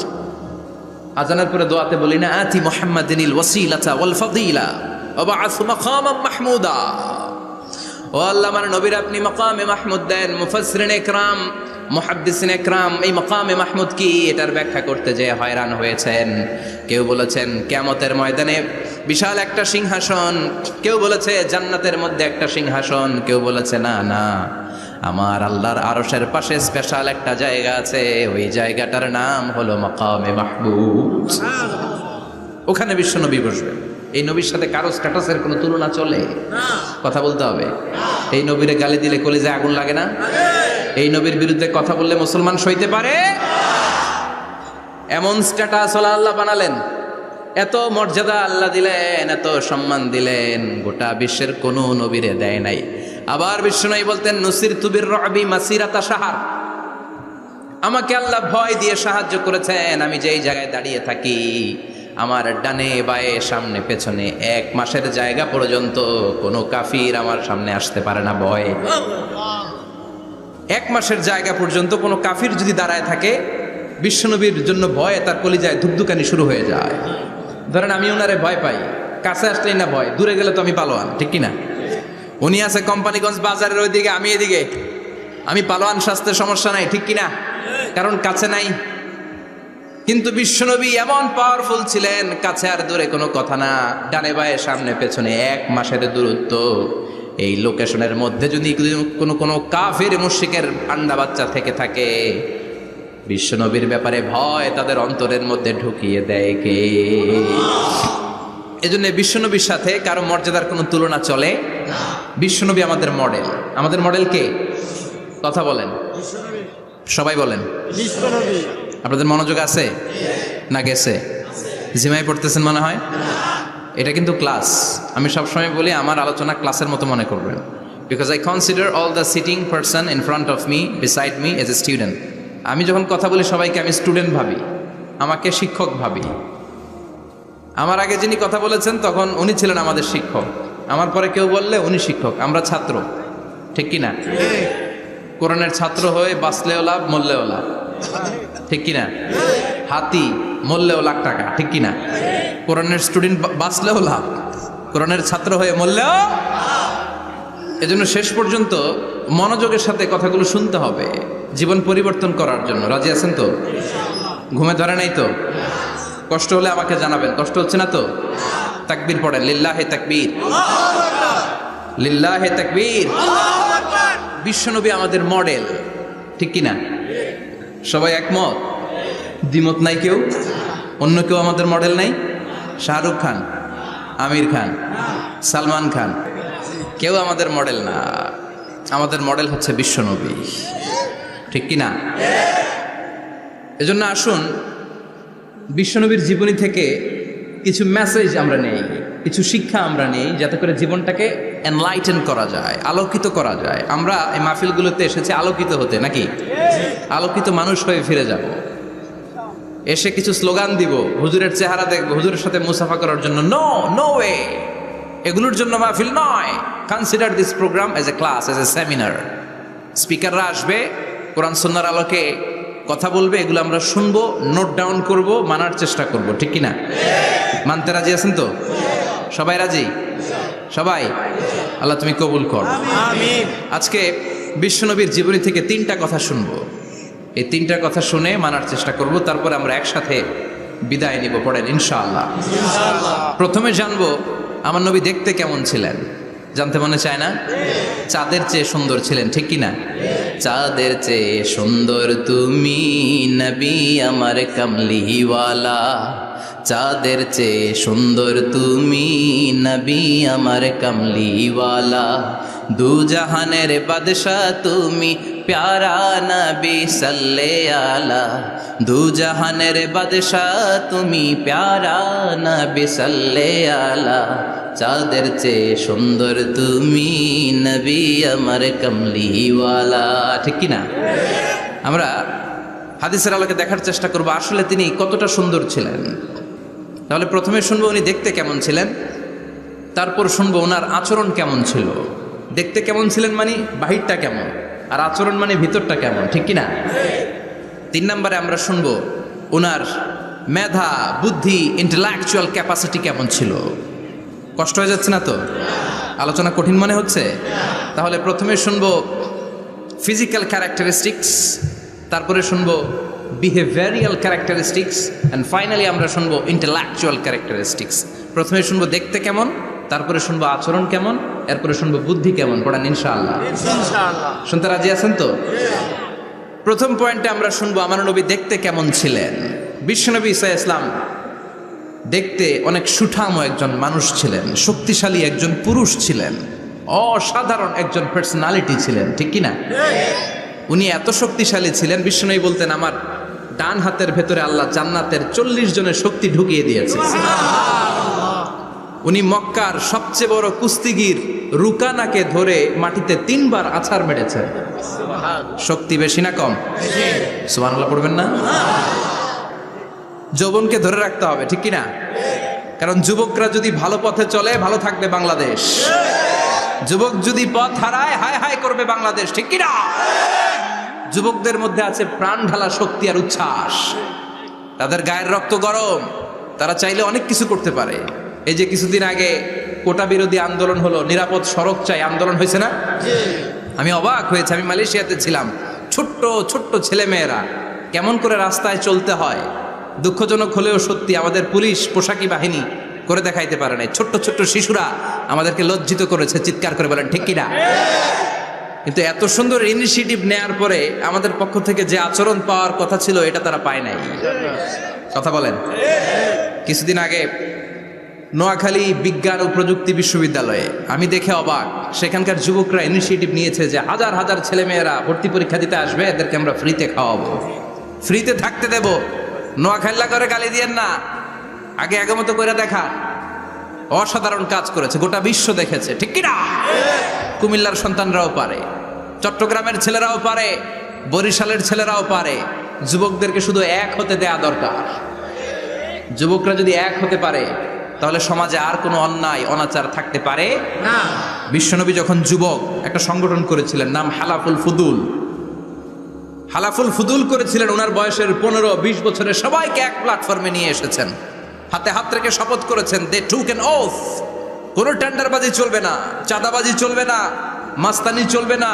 আজানের পরে দোয়াতে বলি না, আতি মুহাম্মাদিনিল ওয়াসিলাতা ওয়াল ফাদিলা ওয়া বা'আসু মাকামান মাহমুদা। ও আল্লাহ, আমার নবীর আপনি মাকামে মাহমুদ দেন। মুফাসসিরিন ইকরাম, মুহাদ্দিসিন ইকরাম এই মাকামে মাহমুদ কি এটার ব্যাখ্যা করতে যেয়ে হয়রান হয়েছেন। কেউ বলেছেন কিয়ামতের ময়দানে বিশাল একটা সিংহাসন, কেউ বলেছে জান্নাতের মধ্যে একটা সিংহাসন, কেউ বলেছে না না, আমার আল্লাহর আরশের পাশে স্পেশাল একটা জায়গা আছে, ওই জায়গাটার নাম হলো মাকামে মাহমুদ। ওখানে বিশ্বনবী বসবেন। এই নবীর সাথে কারো স্ট্যাটাসের কোনো তুলনা চলে? কথা বলতে হবে। এই নবীরে গালি দিলে কলিজায় আগুন লাগে না? এই নবীর বিরুদ্ধে কথা বললে মুসলমান সইতে পারে? এমন স্ট্যাটাস আল্লাহ বানালেন, এত মর্যাদা আল্লাহ দিলেন, এত সম্মান দিলেন, গোটা বিশ্বের কোনো নবীরে দেয় নাই। আবার বিশ্বনবী বলতেন, নুসিরতু বির-রু'বি মাসিরাতা শাহর, আমাকে আল্লাহ ভয় দিয়ে সাহায্য করেছেন। আমি যেই জায়গায় দাঁড়িয়ে থাকি, আমার ডানে বায়ে সামনে পেছনে 1 মাসের জায়গা পর্যন্ত কোনো কাফির আমার সামনে আসতে পারে না ভয়ে। 1 মাসের জায়গা পর্যন্ত কোনো কাফির যদি দাঁড়ায় থাকে, বিশ্বনবীর জন্য ভয়ে তার কলিজায় ধুকধুকানি শুরু হয়ে যায়। ধরেন আমি ওনারে ভয় পাই, কাছে আসলেই না ভয়, দূরে গেলে তো আমি পালোয়ান, ঠিক কিনা? উনি আছে কোম্পানিগঞ্জ বাজারের ওইদিকে, আমি এদিকে, আমি পালোয়ান, স্বাস্থ্যের সমস্যা নাই, ঠিক কিনা? কারণ কাছে নাই। কিন্তু বিশ্বনবী এমন পাওয়ারফুল ছিলেন, কাছে আর দূরে কোনো কথা না, ডানে বায়ে সামনে পেছনে 1 মাসের দূরত্ব। এই লোকেশনের মধ্যে যদি কোনো কাফির মুশরিকের আন্ডা বাচ্চা থেকে থাকে, বিশ্বনবীর ব্যাপারে ভয় তাদের অন্তরের মধ্যে ঢুকিয়ে দেয় কে? এজন্য বিশ্বনবীর সাথে কারো মর্যাদার কোনো তুলনা চলে? বিশ্বনবী আমাদের মডেল। আমাদের মডেল কে? কথা বলেন, সবাই বলেন। আপনাদের মনোযোগ আছে না গেছে? জিমাই পড়তেছেন মনে হয়। এটা কিন্তু ক্লাস। আমি সবসময় বলি আমার আলোচনা ক্লাসের মতো মনে করবেন, because I consider all the sitting person in front of me, beside me as a student. আমি যখন কথা বলি সবাইকে আমি স্টুডেন্ট ভাবি, আমাকে শিক্ষক ভাবি। আমার আগে যিনি কথা বলেছেন তখন উনি ছিলেন আমাদের শিক্ষক, আমার পরে কেউ বললে উনি শিক্ষক, আমরা ছাত্র, ঠিক কিনা? কোরআনের ছাত্র হয়ে বাঁচলেও লাভ, মরলেও লাভ, ঠিক কিনা? হাতি মরলেও লাখ টাকা, ঠিক কিনা? কোরআনের স্টুডেন্ট বাঁচলেও লাভ, কোরআনের ছাত্র হয়ে মরলেও। এজন্য শেষ পর্যন্ত মনোযোগের সাথে কথাগুলো শুনতে হবে জীবন পরিবর্তন করার জন্য। রাজি আছেন তো? ঘুমে ধরে নাই তো? কষ্ট হলে আমাকে জানাবেন। কষ্ট হচ্ছে না তো? তাকবীর পড়েন, লিল্লাহে তাকবীর, লিল্লাহে তাকবীর। বিশ্বনবী আমাদের মডেল, ঠিক কিনা? সবাই একমত? দ্বিমত নাই কেউ? অন্য কেউ আমাদের মডেল নাই? শাহরুখ খান, আমির খান, সালমান খান, কেউ আমাদের মডেল না। আমাদের মডেল হচ্ছে বিশ্বনবী, ঠিক কিনা? এজন্য আসুন বিশ্বনবীর জীবনী থেকে কিছু মেসেজ আমরা নেই, কিছু শিক্ষা আমরা নেই, যাতে করে জীবনটাকে এনলাইটেন করা যায়, আলোকিত করা যায়। আমরা এই মাহফিলগুলোতে এসেছি আলোকিত হতে, নাকি? আলোকিত মানুষ হয়ে ফিরে যাব। এসে কিছু স্লোগান দিব, হুজুরের চেহারা দেখবো, হুজুরের সাথে মুসাফা করার জন্য, নো নো ওয়ে। এগুলোর জন্য মাহফিল নয়। Consider this program as a class, as a seminar. স্পিকাররা আসবে, কোরআন সুন্নাহর আলোকে কথা বলবে, এগুলো আমরা শুনবো, নোট ডাউন করব, মানার চেষ্টা করব, ঠিক কিনা? মানতে রাজি আছেন তো? সবাই রাজি? সবাই? আল্লাহ তুমি কবুল কর, আমিন। আজকে বিশ্বনবীর জীবনী থেকে 3টা কথা শুনবো। এই 3টা কথা শুনে মানার চেষ্টা করব, তারপরে আমরা একসাথে বিদায় নিব। পড়েন ইনশাআল্লাহ। প্রথমে জানবো আমার নবী দেখতে কেমন ছিলেন। জানতে মনে চায় না? চাঁদের চেয়ে সুন্দর ছিলেন, ঠিক কিনা? চাঁদের চেয়ে সুন্দর তুমি নবী আমার কামলিওয়ালা, চাঁদের চেয়ে সুন্দর তুমি নবী আমার কামলিওয়ালা, দু জাহানের বাদশা তুমি প্যারা নবী সাল্লে আলা, দু জাহানের বাদশা তুমি প্যারা নবী সাল্লে আলা, চাঁদের চেয়ে সুন্দর তুমি নবী আমার কামলিওয়ালা, ঠিক কিনা? আমরা হাদিসের আলোকে দেখার চেষ্টা করব আসলে তিনি কতটা সুন্দর ছিলেন। তাহলে প্রথমে শুনবো উনি দেখতে কেমন ছিলেন, তারপর শুনবো ওনার আচরণ কেমন ছিল। দেখতে কেমন ছিলেন মানে বাহিরটা কেমন, আর আচরণ মানে ভিতরটা কেমন, ঠিক কিনা? 3 নম্বরে আমরা শুনবো ওনার মেধা, বুদ্ধি, ইন্টেলেকচুয়াল ক্যাপাসিটি কেমন ছিল। কষ্ট হয়ে যাচ্ছে না তো? আলোচনা কঠিন মনে হচ্ছে? তাহলে প্রথমে শুনবো ফিজিক্যাল ক্যারেক্টারিস্টিক্স, তারপরে শুনবো বিহেভিয়ারিয়াল ক্যারেক্টারিস্টিক্স, অ্যান্ড ফাইনালি আমরা শুনবো ইন্টেলেকচুয়াল ক্যারেক্টারিস্টিক্স। প্রথমে শুনবো দেখতে কেমন, তারপরে শুনবো আচরণ কেমন, এরপরে শুনবো বুদ্ধি কেমন। পড়ান ইনশাআল্লাহ। শুনতে রাজি আছেন তো? প্রথম পয়েন্টে আমরা শুনবো আমার নবী দেখতে কেমন ছিলেন। বিশ্বনবী ঈসা ইসলাম দেখতে অনেক সুঠাম একজন মানুষ ছিলেন, শক্তিশালী একজন পুরুষ ছিলেন, অসাধারণ একজন পার্সোনালিটি ছিলেন, ঠিক কিনা? উনি এত শক্তিশালী ছিলেন, বিশ্বনবী বলতেন আমার ডান হাতের ভেতরে আল্লাহ জান্নাতের 40 জনের শক্তি ঢুকিয়ে দিয়েছে। উনি মক্কার সবচেয়ে বড় কুস্তিগির রুকানাকে ধরে মাটিতে 3 বার আছাড় মেরেছেন। শক্তি বেশি না কম? সুবহানাল্লাহ পড়বেন না? যৌবনকে ধরে রাখতে হবে, ঠিক কিনা? কারণ যুবকরা যদি ভালো পথে চলে ভালো থাকবে বাংলাদেশ, যুবক যদি পথ হারায় হায় হায় করবে বাংলাদেশ, ঠিক কিনা? যুবকদের মধ্যে আছে প্রাণ ঢালা শক্তি আর উচ্ছ্বাস, তাদের গায়ের রক্ত গরম, তারা চাইলে অনেক কিছু করতে পারে। এই যে কিছুদিন আগে কোটা বিরোধী আন্দোলন হলো, নিরাপদ সড়ক চাই আন্দোলন হয়েছে না? আমি অবাক হয়েছে, আমি মালয়েশিয়াতে ছিলাম, ছোট্ট ছোট্ট ছেলেমেয়েরা কেমন করে রাস্তায় চলতে হয়, দুঃখজনক হলেও সত্যি আমাদের পুলিশ পোশাকি বাহিনী করে দেখাইতে পারে নাই। ছোট্ট ছোট্ট শিশুরা আমাদেরকে লজ্জিত করেছে, চিৎকার করে বলেন ঠিক কিনা? কিন্তু এত সুন্দর ইনিশিয়েটিভ নেয়ার পরে আমাদের পক্ষ থেকে যে আচরণ পাওয়ার কথা ছিল এটা তারা পায় নাই। কথা বলেন। কিছুদিন আগে নোয়াখালী বিজ্ঞান ও প্রযুক্তি বিশ্ববিদ্যালয়ে আমি দেখে অবাক, সেখানকার যুবকরা ইনিশিয়েটিভ নিয়েছে যে হাজার হাজার ছেলেমেয়েরা ভর্তি পরীক্ষা দিতে আসবে, এদেরকে আমরা ফ্রিতে খাওয়াবো, ফ্রিতে থাকতে দেব। নোয়াখালী করে গালি দিয়েন না, আগে আগমত করে দেখা। অসাধারণ কাজ করেছে, গোটা বিশ্ব দেখেছে, ঠিক কিনা? কুমিল্লার সন্তানরাও পারে, চট্টগ্রামের ছেলেরাও পারে, বরিশালের ছেলেরাও পারে। যুবকদেরকে শুধু এক হতে দেয়া দরকার। যুবকরা যদি এক হতে পারে তাহলে সমাজে আর কোনো অন্যায় অনাচার থাকতে পারে না। বিশ্বনবী যখন যুবক একটা সংগঠন করেছিলেন, নাম হালাফুল ফুদুল। হালাফুল ফুদুল করেছিলেন, ওনার বয়সের 15-20 বছরের সবাইকে এক প্ল্যাটফর্মে নিয়ে এসেছেন, হাতে হাত রেখে শপথ করেছেন, দে টুক অ্যান ওথ, কোনো টেন্ডারবাজি চলবে না, চাঁদাবাজি চলবে না, মাস্তানি চলবে না,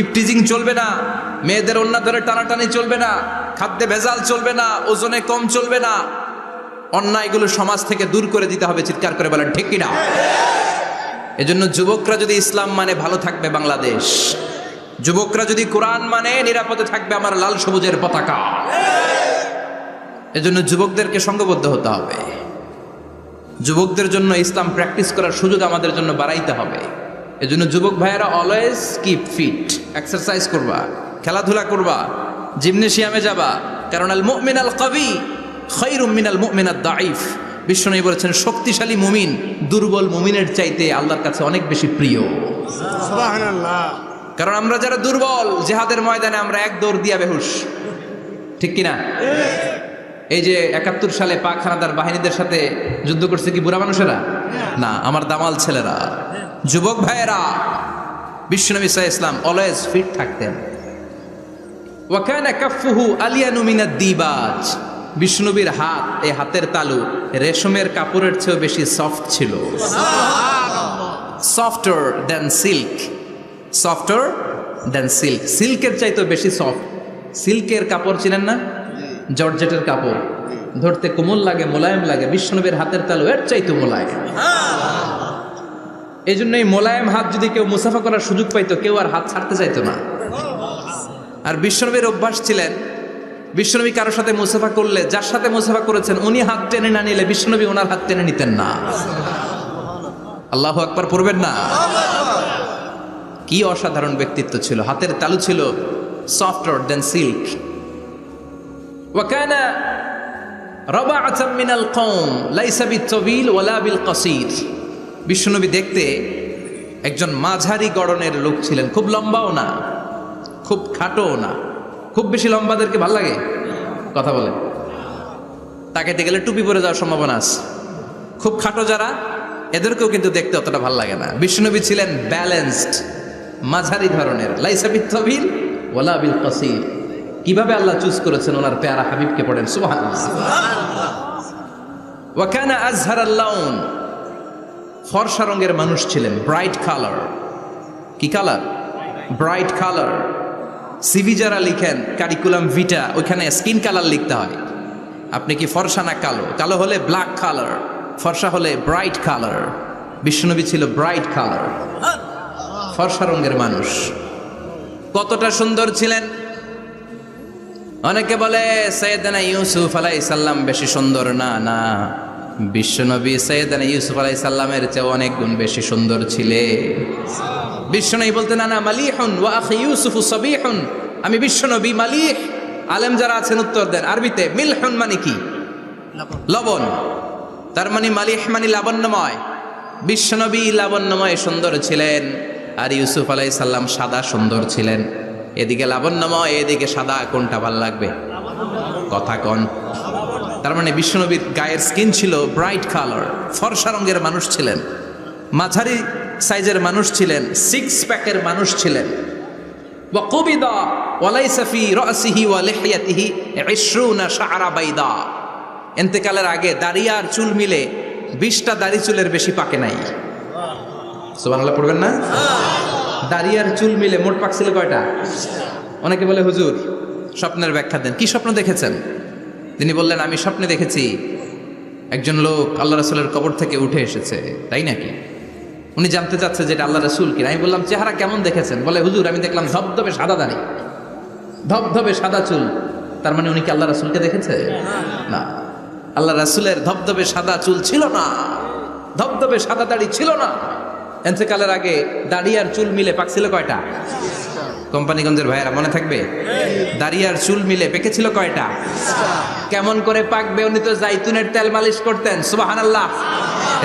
ইফটিজিং চলবে না, মেয়েদের ওন্না ধরে টানাটানি চলবে না, খাদ্যে ভেজাল চলবে না, ওজনে কম চলবে না, অন্যায়গুলো সমাজ থেকে দূর করে দিতে হবে। চিৎকার করে বলেন ঠিক কিনা? এজন্য যুবকরা যদি ইসলাম মানে ভালো থাকবে বাংলাদেশ, যুবকরা যদি কোরআন মানে নিরাপদে থাকবে আমার লাল সবুজের পতাকা। এজন্য যুবকদেরকে সংঘবদ্ধ হতে হবে, যুবকদের জন্য ইসলাম প্র্যাকটিস করার সুযোগ আমাদের জন্য বাড়াইতে হবে। এজন্য যুবক ভাইয়েরা অলওয়েজ কিপ ফিট, এক্সারসাইজ করবা, খেলাধুলা করবা, জিমনেশিয়ামে যাবা, কারণ আল মুমিন আল কবি খায়রুম মিনাল মুমিন আদ দাঈফ। বিশ্বনবী বলেছেন শক্তিশালী মুমিন দুর্বল মুমিনের চাইতে আল্লাহর কাছে অনেক বেশি প্রিয়। সুবহানাল্লাহ। কারণ আমরা যারা দুর্বল, জিহাদের ময়দানে আমরা এক দৌড় দিয়া বেহুশ, ঠিক কিনা? এই যে ৭১ সালে পাক হানাদার বাহিনীদের সাথে যুদ্ধ করছে কি বুড়া মানুষেরা? না, আমার দামাল ছেলেরা, যুবক ভাইয়েরা। বিশ্বনবী সাল্লাল্লাহু আলাইহি ওয়াসাল্লাম অলওয়েজ ফিট থাকতেন। ওয়া কানা কাফফুহু আলিয়ানু মিনাদ দিবাজ। বিশ্বনবীর হাত, এই হাতের তালু রেশমের কাপড়ের চেয়েও বেশি সফট ছিল। Softer than silk, softer than silk, সিল্কের চাইতেও বেশি সফট। সিল্কের কাপড় চিনেন না? জর্জেটের কাপড়, ধরতে কোমল লাগে, মোলায়েম লাগে। বিশ্বনবীর হাতের তালু এর চাইতে মোলায়েম। এই জন্য এই মোলায়েম হাত যদি কেউ মুসাফা করার সুযোগ পাইতো, কেউ আর হাত ছাড়তে চাইতো না। আর বিশ্বনবীর অভ্যাস ছিলেন, বিশ্বনবী কারোর সাথে মুসাফা করলে, যার সাথে মুসাফা করেছেন উনি হাত টেনে না নিলে বিশ্বনবী ওনার হাত টেনে নিতেন না। আল্লাহু আকবার পড়বেন না? কি অসাধারণ ব্যক্তিত্ব ছিল। হাতের তালু ছিল সফটার দেন সিল্ক। ওয়া কানা রাবাআতাম মিনাল কওম লাইসা বিত-তাবিল ওয়ালা বিল কাসীর। বিশ্বনবী দেখতে একজন মাঝারি গড়নের লোক ছিলেন, খুব লম্বাও না, খুব খাটোও না। খুব বেশি লম্বাদেরকে ভাল লাগে? কথা বলে তাকাইতে গেলে টুপি পরে যাওয়ার সম্ভাবনা আছে। খুব খাটো যারা, এদেরকেও কিন্তু দেখতে অতটা ভাল লাগে না। বিশ্বনবী ছিলেন ব্যালেন্সড, মাঝারি ধরনের। লাইসা বিত-তাবিল ওয়ালা বিল কাসীর। কিভাবে আল্লাহ চুজ করেছেন ওনার প্যারা হাবিবকে, পড়েন সুবহানাল্লাহ। ওয়া কানা আযহারাল লাউন। ফর্সা রঙের মানুষ ছিলেন, ব্রাইট কালার। কি কালার? Bright colour. সিভি যারা লিখেন কারিকুলাম ভিটা, ওইখানে স্কিন কালার লিখতে হয়। আপনি কি ফর্সা না কালো? কালো হলে ব্ল্যাক কালার, ফর্সা হলে ব্রাইট কালার। বিশ্বনবী ছিল ব্রাইট কালার, ফর্সা রঙের মানুষ। কতটা সুন্দর ছিলেন! অনেকে বলে সাইয়েদনা ইউসুফ আলাইহিস সালাম বেশি সুন্দর। না না, বিশ্বনবী সাইয়েদনা ইউসুফ আলাইহিস সালামের চেয়ে অনেক গুণ বেশি সুন্দর ছিলেন। বিশ্বনবী বলতেন আনা মালিহুন ওয়া আখি ইউসুফু সাবিহুন। আমি বিশ্বনবী মালিহ। আলেম যারা আছেন উত্তর দেন আরবিতে। মিলহুন মানে কি? লবণ। তার মানে মালিহ মানে লাবণ্যময়। বিশ্বনবী লাবণ্যময় সুন্দর ছিলেন, আর ইউসুফ আলাইহিস সালাম সাদা সুন্দর ছিলেন। এদিকে লাবণ্যময়, এদিকে সাদা, কোনটা ভাল লাগবে? কথা কন। তার মানে বিশ্বনবীর গায়ের স্কিন ছিল ব্রাইট কালার, ফর্সা রঙের মানুষ ছিলেন, মাঝারি সাইজের মানুষ ছিলেন, সিক্স প্যাকের মানুষ ছিলেন। ওয়া কুবিদা ওয়া লাইসা ফি রাসিহি ওয়া লিহিয়াতিহি 20 শাআরা বাইদা। ইন্তেকালের আগে দাড়ি আর চুল মিলে 20টা দাড়ি চুলের বেশি পাকে নাই। সুবহানাল্লাহ পড়বেন না? দাড়ি আর চুল মিলে মোট পাকছিল কয়টা? অনেকে বলে হুজুর স্বপ্নের ব্যাখ্যা দেন। কি স্বপ্ন দেখেছেন? তিনি বললেন আমি স্বপ্নে দেখেছি একজন লোক আল্লাহ রাসূলের কবর থেকে উঠে এসেছে। তাই নাকি? উনি জানতে চাচ্ছে যে এটা আল্লাহ রাসূল কিনা। আমি বললাম চেহারা কেমন দেখেছেন? বলে হুজুর আমি দেখলাম ধবধবে সাদা দাড়ি, ধবধবে সাদা চুল। তার মানে উনি কি আল্লাহ রাসূলকে দেখেছে? না, আল্লাহ রাসূলের ধবধবে সাদা চুল ছিল না, ধবধবে সাদা দাড়ি ছিল না। ইন্তেকালের আগে দাড়ি আর চুল মিলে পাকছিল কয়টা? কোম্পানিগঞ্জের ভাইয়েরা মনে থাকবে? দাড়ি আর চুল মিলে পেকেছিল কয়টা? কেমন করে পাকবে? উনি তো জাইতুনের তেল মালিশ করতেন। সুবহানাল্লাহ।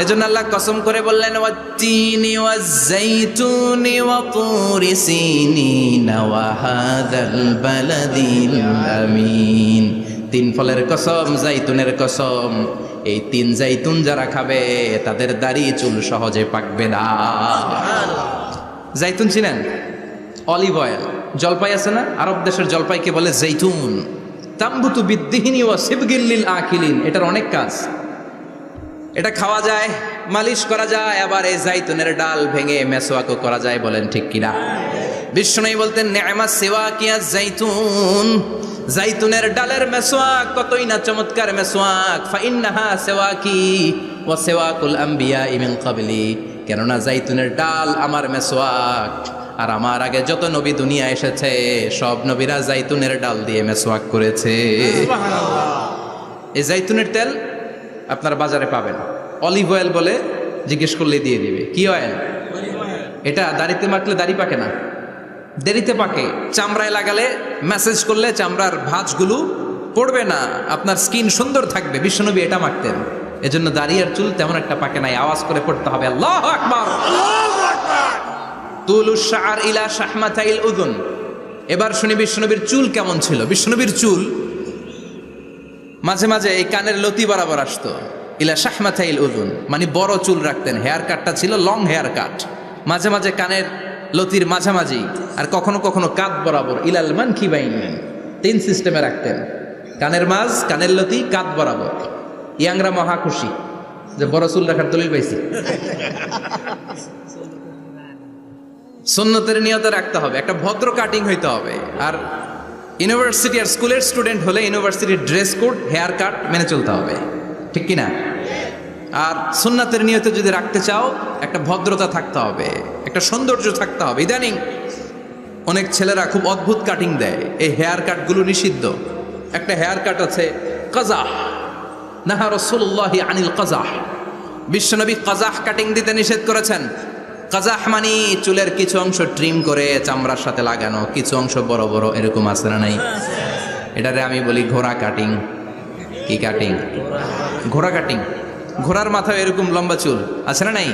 এজন্য আল্লাহ কসম করে বললেন ওয়াত-তিনি ওয়াজ-জাইতুনি ওয়া তুরি সিনিন ওয়া হাযাল বালাদিল আমিন। তিন ফলের কসম, জাইতুনের কসম। এই তিন জাইতুন যারা খাবে তাদের দাড়ি চুল সহজে পাকবে না। জাইতুন চিনেন? Olive oil. জলপাই আছে না? আরব দেশের জলপাইকে বলে জাইতুন। তাম্বুতু বিদ্দিহিনি ওয়া সিবগিল লিল আকিলিন। এটার অনেক কাজ। এটা খাওয়া যায়, মালিশ করা যায়, আবার এই জাইতুনের ডাল ভেঙে মেসওয়াকও করা যায়। বলেন ঠিক কিনা? বিশ্বনবী বলতেন নি'মা সিওয়াকিয়া জাইতুন। জাইতুনের ডালের মেসওয়াক কতই না চমৎকার মেসওয়াক। ফাইন্নাহা সিওয়াকি ওয়া সিওয়াকুল আম্বিয়া মিন ক্বাবলি। কেননা জাইতুনের ডাল আমার মেসওয়াক, আর আমার আগে যত নবী দুনিয়া এসেছে সব নবীরা জাইতুনের ডাল দিয়ে মেসওয়াক করেছে। এই জাইতুনের তেল আপনার বাজারে পাবেন। অলিভ অয়েল বলে জিজ্ঞেস করলে দিয়ে দিবে। কি অয়েল? এটা দাড়িতে মাখলে দাড়ি পাকে না, দেরিতে পাকে। চামড়ায় লাগালে ম্যাসেজ করলে চামড়ার ভাঁজগুলো পড়বে না, আপনার স্কিন সুন্দর থাকবে। বিশ্বনবী এটা মাখতেন, এজন্য দাড়ি আর চুল তেমন একটা পাকে নাই। আওয়াজ করে পড়তে হবে আল্লাহু আকবার। তুলুশ শাআর ইলা শাহমাতাইল উযুন। এবার শুনি বিশ্বনবীর চুল কেমন ছিল। বিশ্বনবীর চুল মাঝে মাঝে এই কানের লতি বরাবর আসতো, ইলা শাহমাথাইল উযুন, মানে বড় চুল রাখতেন, হেয়ার কাটটা ছিল লং হেয়ার কাট, মাঝে মাঝে কানের লতির মাঝামাঝি, আর কখনো কখনো কাঁধ বরাবর, ইলাল মানকিবাইন, 3 সিস্টেমে রাখতেন, কানের মাঝ, কানের লতি, কাঁধ বরাবর। ইয়াংরা মহা খুশি যে বড় চুল রাখার দলিল পাইছি। সুন্নতের নিয়তে রাখতে হবে, একটা ভদ্র কাটিং হইতে হবে। আর ইউনিভার্সিটি আর স্কুলের স্টুডেন্ট হলে ইউনিভার্সিটির ড্রেস কোড, হেয়ার কাট মেনে চলতে হবে, ঠিক কিনা? আর সুন্নাতের নিয়তে যদি রাখতে চাও, একটা ভদ্রতা থাকতে হবে, একটা সৌন্দর্য থাকতে হবে। ইদানিং অনেক ছেলেরা খুব অদ্ভুত কাটিং দেয়, এই হেয়ার কাটগুলো নিষিদ্ধ। একটা হেয়ার কাট আছে কাজাহ, নাহা রাসূলুল্লাহি আনিল কাজাহ, বিশ্বনবী কাজাহ কাটিং দিতে নিষেধ করেছেন। কাজাহ মানে চুলের কিছু অংশ ট্রিম করে চামড়ার সাথে লাগানো, কিছু অংশ বড় বড়, এরকম আছে না নাই? এটারে আমি বলি ঘোড়া কাটিং। কি কাটিং? ঘোড়া কাটিং। ঘোড়ার মাথায় এরকম লম্বা চুল আছে না নাই?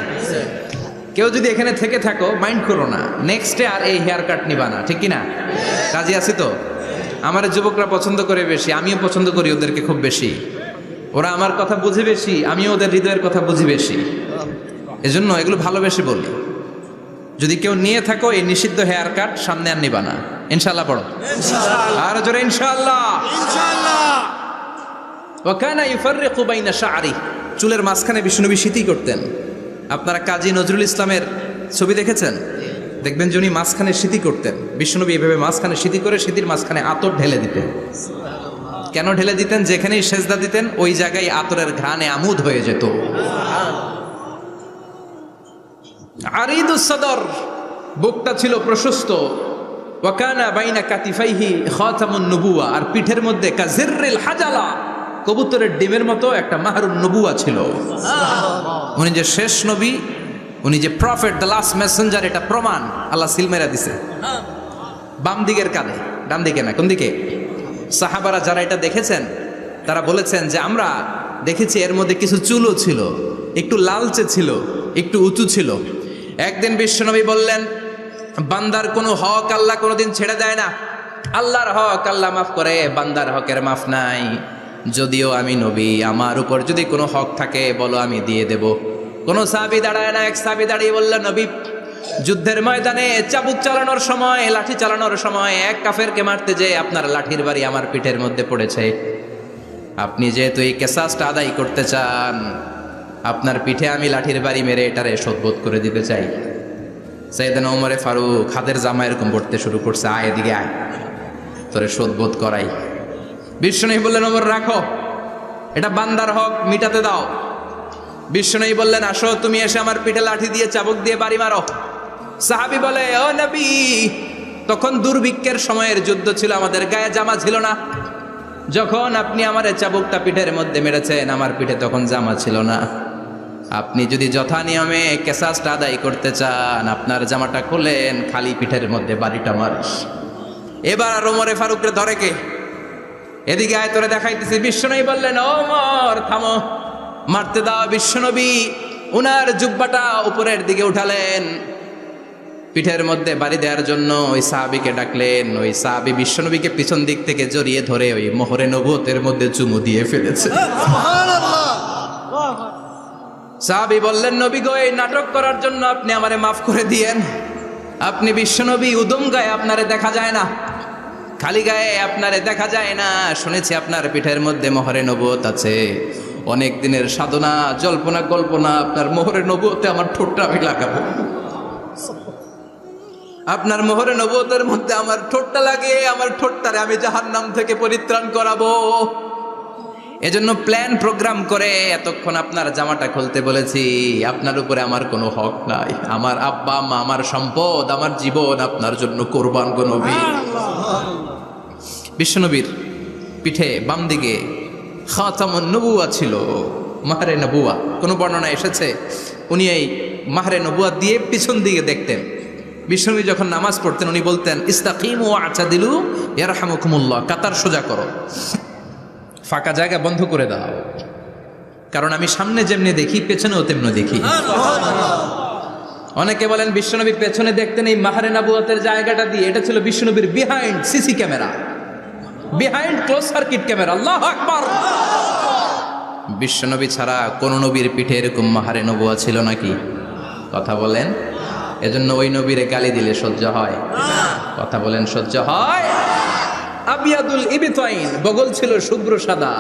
কেউ যদি এখানে থেকে থাকো, মাইন্ড করো না, নেক্সটে আর এই হেয়ার কাট নিবা না, ঠিক কিনা? কাজে আছি তো। আমার যুবকরা পছন্দ করে বেশি, আমিও পছন্দ করি ওদেরকে খুব বেশি। ওরা আমার কথা বুঝে বেশি, আমিও ওদের হৃদয়ের কথা বুঝি বেশি, এজন্য এগুলো ভালোবেসে বলি। যদি কেউ নিয়ে থাকো এই নিষিদ্ধ হেয়ার কাট, সামনে আর নিবা না, ইনশাআল্লাহ পড়ো, আর জোরে ইনশাআল্লাহ। ওয়া কানা ইউফাররিকু বাইনা শা'রি, চুলের মাঝখানে বিষ্ণুনবী সিঁথি করতেন। আপনারা কাজী নজরুল ইসলামের ছবি দেখেছেন? দেখবেন যে উনি মাঝখানে সিঁথি করতেন। বিষ্ণুনবী এভাবে মাঝখানে সিঁথি করে সিঁথির মাঝখানে আতর ঢেলে দিতেন। কেন ঢেলে দিতেন? যেখানেই সেজদা দিতেন ওই জায়গায় আতরের ঘ্রাণে আমোদ হয়ে যেত। আরিদুস সদর, বুকটা ছিল প্রশস্ত। ওয়া কানা বাইনা কাতিফাইহি খাতামুন নবুওয়া, আর পিঠের মধ্যে কাজিররিল হাজালা, কবুতরের ডিমের মতো একটা মাহরুন নবুওয়া ছিল। উনি যে শেষ নবী, উনি যে প্রফেট, দ্য লাস্ট মেসেঞ্জার, এটা প্রমাণ আল্লাহ সিল মেরা দিছে। বাম দিকের কাঁধে, ডান দিকে না, কোন দিকে? সাহাবারা যারা এটা দেখেছেন তারা বলেছেন যে আমরা দেখেছি এর মধ্যে কিছু চুলও ছিল, একটু লালচে ছিল, একটু উঁচু ছিল। একদিন বিশ্বনবী বললেন, বান্দার কোনো হক আল্লাহ কোনোদিন ছেড়ে দেয় না। আল্লাহর হক আল্লাহ মাফ করে, বান্দার হকের মাফ নাই। যদিও আমি নবী, আমার উপর যদি কোনো হক থাকে বলো, আমি দিয়ে দেব। কোনো সাহাবী দাঁড়ায় না। এক সাহাবী দাঁড়িয়ে বললেন, নবী, যুদ্ধের ময়দানে চাবুক চালানোর সময়, লাঠি চালানোর সময় এক কাফেরকে মারতে যেয়ে আপনার লাঠির বাড়ি আমার পিঠের মধ্যে পড়েছে। আপনি যেহেতু এই কেসাসটা আদায় করতে চান, আপনার পিঠে আমি লাঠির বাড়ি মেরে এটারে শোধবোধ করে দিতে চাই। সাইয়েদনা ওমরে ফারুক হাতের জামা এরকম পড়তে শুরু করছে, আয় এদিকে আয়, তোরে শোধবোধ করাই। বিশ্বনবী বললেন, ওমর রাখো, এটা বান্দার হক, মিটাতে দাও। বিশ্বনবী বললেন, আসো তুমি এসে আমার পিঠে লাঠি দিয়ে চাবুক দিয়ে বাড়ি মারো। সাহাবী বলে, ও নবী, তখন দুর্ভিক্ষের সময়ের যুদ্ধ ছিল, আমাদের গায়ে জামা ছিল না। যখন আপনি আমার চাবুকটা পিঠের মধ্যে মেরেছেন, আমার পিঠে তখন জামা ছিল না। আপনি যদি যথা নিয়মে কেসাসটা আদায় করতে চান, আপনার জামাটা খুলেন, খালি পিঠের মধ্যে বাড়িটা মারিস। এবার ওমরে ফারুকরে ধরে কে? এদিকে আয়, তোরে দেখাইতেছি। বিশ্বনবী বললেন, ওমর থামো, মারতে দাও। বিশ্বনবী উনার জুব্বাটা উপরের দিকে উঠালেন, পিঠের মধ্যে বাড়ি দেওয়ার জন্য ওই সাহাবীকে ডাকলেন। ওই সাহাবী বিশ্বনবীকে পিছন দিক থেকে জড়িয়ে ধরে ওই মোহরে নবুয়তের মধ্যে চুমু দিয়ে ফেলেছে। সাহাবী বললেন, নবী গো, এই নাটক করার জন্য আপনি আমারে মাফ করে দিয়েন। আপনি বিশ্বনবী, উদম গায়ে আপনারে দেখা যায় না, খালি গায়ে আপনারে দেখা যায় না। শুনেছি আপনার পিঠের মধ্যে মোহরে নবুয়ত আছে। অনেক দিনের সাধনা, জল্পনা কল্পনা, আপনার মোহরে নবুয়তে আমার ঠোঁটটা আমি লাগাবো। আপনার মোহরে নবুয়তের মধ্যে আমার ঠোঁটটা লাগে, আমার ঠোঁটটারে আমি জাহান্নাম থেকে পরিত্রাণ করাবো। এজন্য প্ল্যান প্রোগ্রাম করে এতক্ষণ আপনার জামাটা খুলতে বলেছি। আপনার উপরে আমার কোনো হক নাই। আমার আব্বা আম্মা, আমার সম্পদ, আমার জীবন আপনার জন্য কোরবান গো নবী। বিশ্বনবীর পিঠে বাম দিকে খাতামুন নবুওয়া ছিল, মাহরে নবুওয়া। কোনো বর্ণনা এসেছে উনি এই মাহরে নবুওয়া দিয়ে পিছন দিকে দেখতেন। বিশ্বনবী যখন নামাজ পড়তেন উনি বলতেন, ইস্তাকিমু ওয়া'তাদিলু ইয়ারহামুকুমুল্লাহ, কাতার সোজা করো, ফাঁকা জায়গা বন্ধ করে দাও, কারণ আমি সামনে যেমনি দেখি পেছনেও তেমনি দেখি। অনেকে বলেন বিশ্বনবী পেছনে দেখতেন এই মাহরে নবুয়তের জায়গাটা দিয়ে, এটা ছিল বিশ্বনবীর behind CC camera. Behind close circuit camera. আল্লাহু আকবার। বিশ্বনবী ছাড়া কোন নবীর পিঠে এরকম মাহারে নবুয়া ছিল নাকি? কথা বলেন। এজন্য ওই নবীরে গালি দিলে সহ্য হয়? কথা বলেন, সহ্য হয়? আবিয়াদুল ইবতাইন, বগল ছিল শুভ্র সাদা।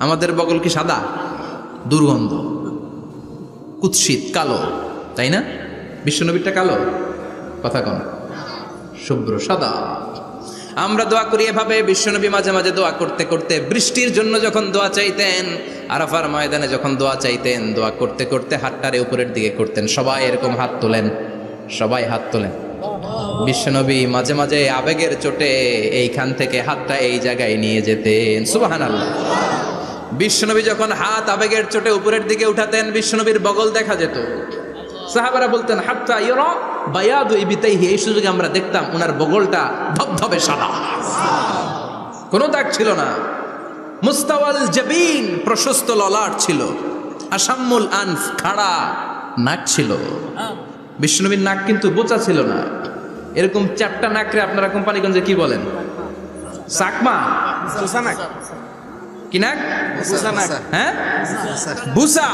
আমাদের বগল কি সাদা? দুর্গন্ধ, কুৎসিত, কালো, তাই না? বিশ্বনবীরটা কালো? কথা কন। শুভ্র সাদা। আমরা দোয়া করি এভাবে। বিশ্বনবী মাঝে মাঝে দোয়া করতে করতে বৃষ্টির জন্য যখন দোয়া চাইতেন, আরাফার ময়দানে যখন দোয়া চাইতেন, দোয়া করতে করতে হাতটারে উপরের দিকে করতেন। সবাই এরকম হাত তোলেন, সবাই হাত তোলেন। বিশ্বনবী মাঝে মাঝে আবেগের চোটে এইখান থেকে হাতটা এই জায়গায় নিয়ে যেতেন। সুবহানাল্লাহ। বিশ্বনবী যখন হাত আবেগের চোটে উপরের দিকে উঠাতেন, বিশ্বনবীর বগল দেখা যেত। সাহাবারা বলতেন হাত্তা ইরা বায়াদু ইবতাইহি, এই সুযোগে আমরা দেখতাম ওনার বগলটা ধবধবে সাদা, কোনো দাগ ছিল না। মুস্তাওয়াল জাবিন, প্রশস্ত ললাট ছিল। আসাম্মুল আনফ, খাড়া নাক ছিল। বিশ্বনবীর নাক কিন্তু বোচা ছিল না। এরকম চারটা নাকরে আপনারা কোম্পানিগঞ্জে কি বলেন? চাকমা? কি নাক? হ্যাঁ, বুসা।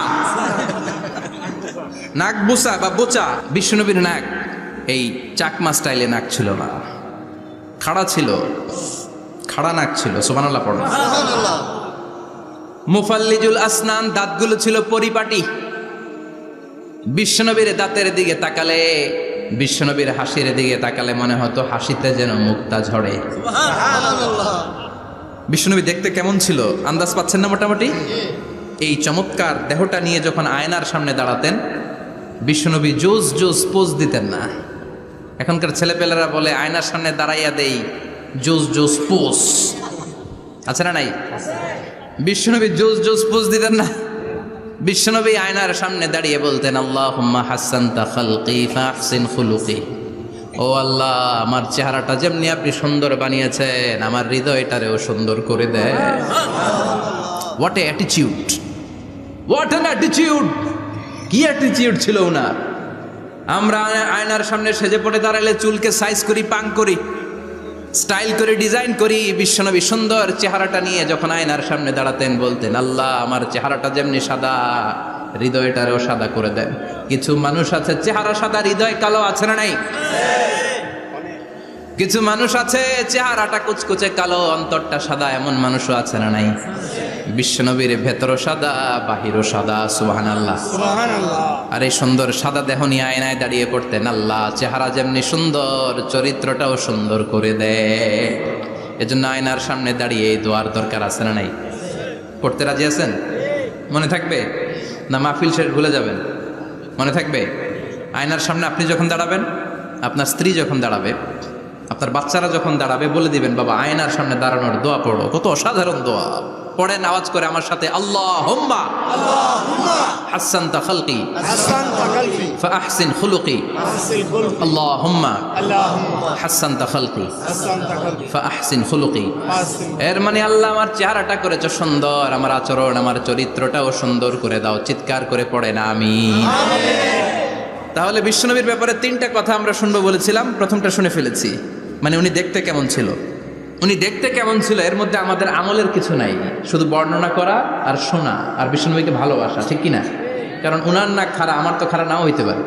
নাক বুসা বা বোচা। বিশ্বনবীর নাক এই চাকমা স্টাইলে নাক ছিল না, খাড়া ছিল, খাড়া নাক ছিল। সুবহানাল্লাহ পড়ুন। মুফাল্লিজুল আসনান, দাঁতগুলো ছিল পরিপাটি। বিশ্বনবীর দাঁতের দিকে তাকালে, বিশ্বনবীর হাসির দিকে তাকালে মনে হতো হাসিতে যেন মুক্তা ঝরে। বিশ্বনবী দেখতে কেমন ছিল আন্দাজ পাচ্ছেন না মোটামুটি? এই চমৎকার দেহটা নিয়ে যখন আয়নার সামনে দাঁড়াতেন, বিশ্বনবী জোস জোস পোজ দিতেন না। এখনকার ছেলেপেলেরা বলে আয়নার সামনে দাঁড়াইয়া দেই জোস জোস পোজ, আছে না নাই? বিশ্বনবী জোস জোস পোজ দিতেন না। বিশ্বনবী আয়নার সামনে দাঁড়িয়ে বলতেন আল্লাহুম্মা হাসানতা খালকি ফাহসিন খুলুকি। ও আল্লাহ, আমার চেহারাটা যেমনি আপনি সুন্দর বানিয়েছেন, আমার হৃদয়টারেও সুন্দর করে দেন। What a attitude, what an attitude! কি অ্যাটিটিউড ছিল ওনার! আমরা আয়নার সামনে সেজে পড়ে দাঁড়ালে চুলকে সাইজ করি, পাং করি, স্টাইল করে ডিজাইন করি। বিশ্বনবী সুন্দর চেহারাটা নিয়ে যখন আয়নার সামনে দাঁড়াতেন বলতেন আল্লাহ, আমার চেহারাটা যেমনি সাদা, হৃদয়টারেও সাদা করে দেন। কিছু মানুষ আছে চেহারা সাদা, হৃদয় কালো, আছে না নাই? কিছু মানুষ আছে চেহারাটা কুচকুচে কালো, অন্তরটা সাদা, এমন মানুষও আছে না নাই? বিশ্বনবীর ভেতরও সাদা, বাহিরও সাদা। সুবহানাল্লাহ, সুবহানাল্লাহ। আর এই সুন্দর সাদা দেহ নিয়ে আয়নায় দাঁড়িয়ে পড়তেন আল্লাহ, চেহারা যেমনি সুন্দর, চরিত্রটাও সুন্দর করে দেয়। এজন্য আয়নার সামনে দাঁড়িয়ে এই দোয়ার দরকার আছে না নাই? পড়তে রাজি আছেন? মনে থাকবে না মাহফিল শেষ ভুলে যাবেন? মনে থাকবে? আয়নার সামনে আপনি যখন দাঁড়াবেন, আপনার স্ত্রী যখন দাঁড়াবে, আপনার বাচ্চারা যখন দাঁড়াবে, বলে দিবেন বাবা আয়নার সামনে দাঁড়ানোর দোয়া পড়ো। কত অসাধারণ দোয়া! পড়েন আওয়াজ করে আমার সাথে, আল্লাহুম্মা হাসানতা খালকি ফাহসিন খুলুকি। আল্লাহুম্মা হাসানতা খালকি ফাহসিন খুলুকি। এর মানে আল্লাহ, আমার চেহারাটা করেছো সুন্দর, আমার আচরণ, আমার চরিত্রটাও সুন্দর করে দাও। চিৎকার করে পড়েন আমিন। তাহলে বিশ্বনবীর ব্যাপারে তিনটা কথা আমরা শুনবো বলেছিলাম, প্রথমটা শুনে ফেলেছি। মানে উনি দেখতে কেমন ছিল, উনি দেখতে কেমন ছিল, এর মধ্যে আমাদের আমলের কিছু নাই, শুধু বর্ণনা করা আর শোনা আর বিশ্বনবীকে ভালোবাসা, ঠিক কিনা? কারণ উনার না খাড়া, আমার তো খাড়া নাও হইতে পারে।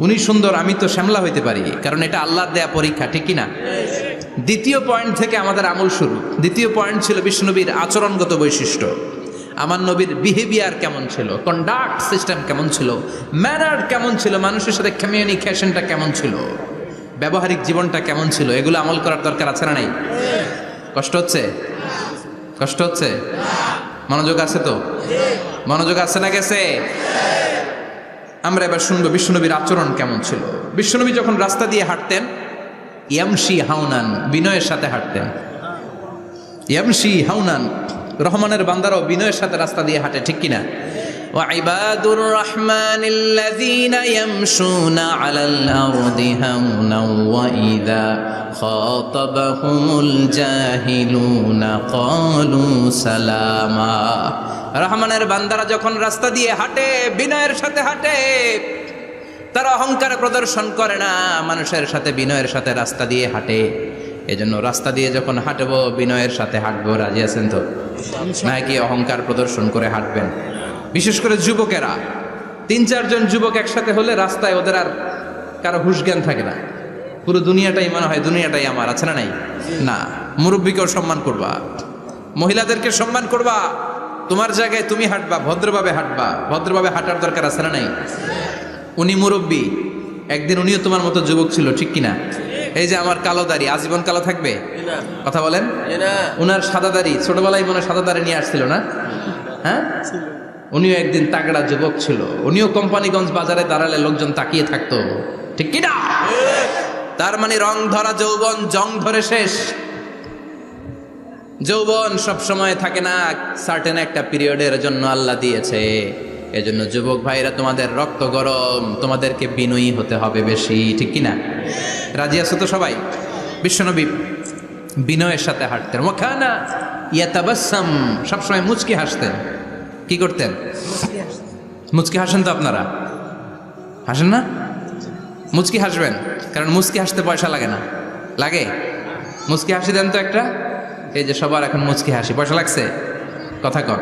উনি সুন্দর, আমি তো শ্যামলা হইতে পারি, কারণ এটা আল্লাহর দেয়া পরীক্ষা, ঠিক কিনা? দ্বিতীয় পয়েন্ট থেকে আমাদের আমল শুরু। দ্বিতীয় পয়েন্ট ছিল বিশ্বনবীর আচরণগত বৈশিষ্ট্য। আমার নবীর বিহেভিয়ার কেমন ছিল, কন্ডাক্ট সিস্টেম কেমন ছিল, ম্যানার কেমন ছিল, মানুষের সাথে কমিউনিকেশনটা কেমন ছিল, ব্যবহারিক জীবনটা কেমন ছিল, এগুলো আমল করার দরকার আছে না নাই? কষ্ট হচ্ছে? কষ্ট হচ্ছে? মনোযোগ আছে তো? মনোযোগ আছে না গেছে? আমরা এবার শুনবো বিশ্বনবীর আচরণ কেমন ছিল। বিশ্বনবী যখন রাস্তা দিয়ে হাঁটতেন, ইয়ামশি হাউনান, বিনয়ের সাথে হাঁটতেন। ইয়ামশি হাউনান, রহমানের বান্দারাও বিনয়ের সাথে রাস্তা দিয়ে হাঁটে, ঠিক কিনা? وعباد الرحمن الذين يمشون على الأرض هونا وإذا خاطبهم الجاهلون قالوا سلاما। রহমানের বান্দারা যখন রাস্তা দিয়ে হাঁটে, বিনয়ের সাথে হাঁটে, তারা অহংকার প্রদর্শন করে না, মানুষের সাথে বিনয়ের সাথে রাস্তা দিয়ে হাঁটে। এজন্য রাস্তা দিয়ে যখন হাঁটবো বিনয়ের সাথে হাঁটবো। রাজি আছেন তো? নাকি অহংকার প্রদর্শন করে হাঁটবেন? বিশেষ করে যুবকেরা, 3-4 জন যুবক একসাথে হলে রাস্তায় ওদের আর কারো হুঁশ জ্ঞান থাকে না, পুরো দুনিয়াটাই মনে হয় দুনিয়াটাই আমার, আছে না নাই? না, মুরব্বীকেও সম্মান করবা, মহিলাদেরকে সম্মান করবা, তোমার জায়গায় তুমি হাঁটবা, ভদ্রভাবে হাঁটবা। ভদ্রভাবে হাঁটার দরকার আছে না নাই? উনি মুরব্বী, একদিন উনিও তোমার মতো যুবক ছিল, ঠিক কিনা? এই যে আমার কালো দাড়ি আজীবন কালো থাকবে? কথা বলেন। উনার সাদা দাড়ি ছোটবেলায় মনে সাদা দাড়ি নিয়ে আসছিল না? হ্যাঁ, উনিও একদিন তাগড়া যুবক ছিল, উনিও কোম্পানিগঞ্জ বাজারে দাঁড়ালে লোকজন তাকিয়ে থাকতো, ঠিক কিনা? তার মানে রং ধরা যৌবন জং ধরে শেষ। যৌবন সব সময় থাকে না, সার্টেন একটা পিরিয়ডের জন্য আল্লাহ দিয়েছে। এজন্য যুবক ভাইরা, তোমাদের রক্ত গরম, তোমাদেরকে বিনয়ী হতে হবে বেশি, ঠিক কিনা? রাজি আছো তো সবাই? বিশ্বনবী বিনয়ের সাথে হাঁটতেন। ওয়াকানা ইয়াতাবাসসাম, সবসময় মুচকি হাসতেন। কি করতেন? মুচকি হাসেন তো আপনারা? হাসেন না? মুচকি হাসবেন, কারণ মুচকি হাসতে পয়সা লাগে না। লাগে? মুচকি হাসি দেন তো একটা। এই যে সবার এখন মুচকি হাসি, পয়সা লাগছে? কথা কর।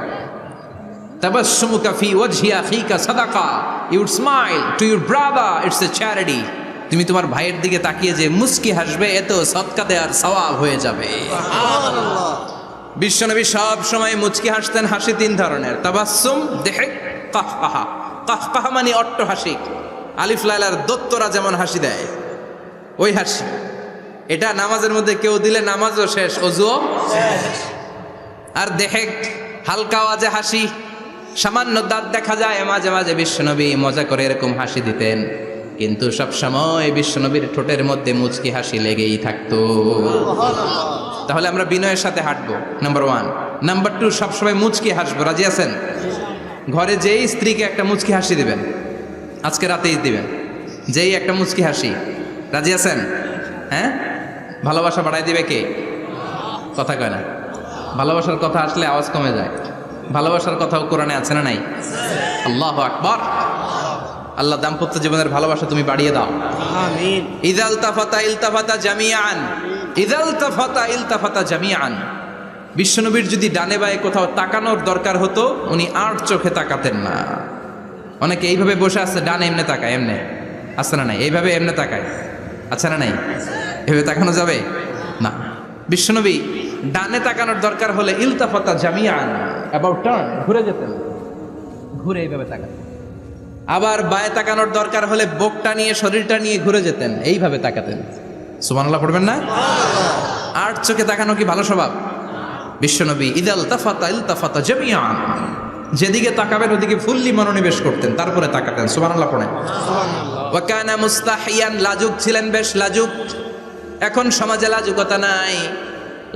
তাবাসসুমুকা ফি ওয়াজহি আখিকা সাদাকা, you would smile to your brother, it's a charity. তুমি তোমার ভাইয়ের দিকে তাকিয়ে যে মুচকি হাসবে, এত সদকা দেওয়ার সওয়াব হয়ে যাবে। সুবহানাল্লাহ। বিশ্বনবী সব সময় মুচকি হাসতেন। হাসি 3 ধরনের, তাবাসসুম, দিহক, কাহকাহা। কাহকাহা মানে অট্টহাসি, আলিফ লাইলার দত্তরা যেমন হাসি দেয় ওই হাসি। এটা নামাজের মধ্যে কেউ দিলে নামাজও শেষ, ওযুও শেষ। আর দিহক, হালকা আওয়াজে হাসি, সামান্য দাঁত দেখা যায় মাঝে মাঝে। বিশ্বনবী মজা করে এরকম হাসি দিতেন, কিন্তু সব সময় বিশ্বনবীর ঠোঁটের মধ্যে মুচকি হাসি লেগেই থাকতো। তাহলে আমরা বিনয়ের সাথে হাঁটবো, নাম্বার 1। নাম্বার 2, সবসময় মুচকি হাসবো। রাজি আছেন? ঘরে যেই স্ত্রীকে একটা মুচকি হাসি দিবেন, আজকে রাতেই দিবেন, যেই একটা মুচকি হাসি। রাজি আছেন? হ্যাঁ, ভালোবাসা বাড়াই দিবে কে? কথা কয় না। ভালোবাসার কথা আসলে আওয়াজ কমে যায়। ভালোবাসার কথাও কোরআনে আছে না নাই? আল্লাহু আকবার। আল্লাহ দাম্পত্য জীবনের ভালোবাসা তুমি বাড়িয়ে দাও, আমিন। ইযাল তাফাতা ইলতাফাতা জামিআন, ইযাল তাফাতা ইলতাফাতা জামিআন। বিশ্বনবীর যদি ডানে বায়ে কোথাও তাকানোর দরকার হতো, উনি আর চোখে তাকাতেন না। অনেকে এইভাবে বসে আছে, ডানে এমনে তাকায়, এমনে আছে না নাই? এইভাবে এমনে তাকায়, আছে না নাই? এভাবে তাকানো যাবে না। বিশ্বনবী ডানে তাকানোর দরকার হলে ইলতাফাতা জামিআন, অ্যাবাউট টার্ন, ঘুরে যেতেন, ঘুরে এইভাবে তাকাতেন। আবার বায়ে তাকানোর দরকার হলে বুকটা নিয়ে, শরীরটা নিয়ে ঘুরে যেতেন, এইভাবে তাকাতেন। সুবহানাল্লাহ পড়বেন না? আর চোখে তাকানো কি ভালো স্বভাব? বিশ্বনবী ইদাল তাফাতা ইলতাফাতা জামিআন, যেদিকে তাকাবেন ওদিকে ফুল্লি মনোনিবেশ করতেন, তারপরে তাকাতেন। সুবহানাল্লাহ পড়েন। ওয়া কানা মুস্তাহিয়ান, লাজুক ছিলেন, বেশ লাজুক। এখন সমাজে লাজুকতা নাই,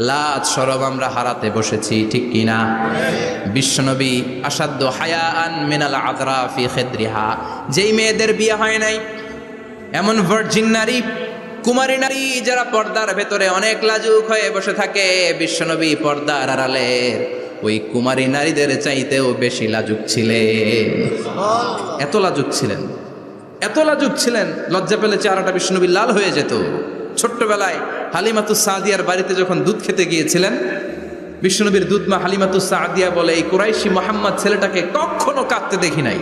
লাজ শরম আমরা হারাতে বসেছি, ঠিক কিনা? বিশ্বনবী আসাদ্দু হায়াআন মিনাল আযরা ফি খিদ্রিহা, যেই মেয়েদের বিয়ে হয় নাই, এমন ভার্জিন নারী, কুমারী নারী যারা পর্দার ভেতরে অনেক লাজুক হয়ে বসে থাকে, বিশ্বনবী পর্দার আড়ালে ওই কুমারী নারীদের চাইতেও বেশি লাজুক ছিলেন। এত লাজুক ছিলেন, এত লাজুক ছিলেন, লজ্জা পেলে চেহারাটা বিশ্বনবী লাল হয়ে যেত। ছোট্টবেলায় হালিমাতুস সাদিয়ার বাড়িতে যখন দুধ খেতে গিয়েছিলেন, বিশ্বনবীর দুধমা হালিমাতুস সাদিয়া বলে, এই কুরাইশি মোহাম্মদ ছেলেটাকে কখনো কাঁদতে দেখি নাই।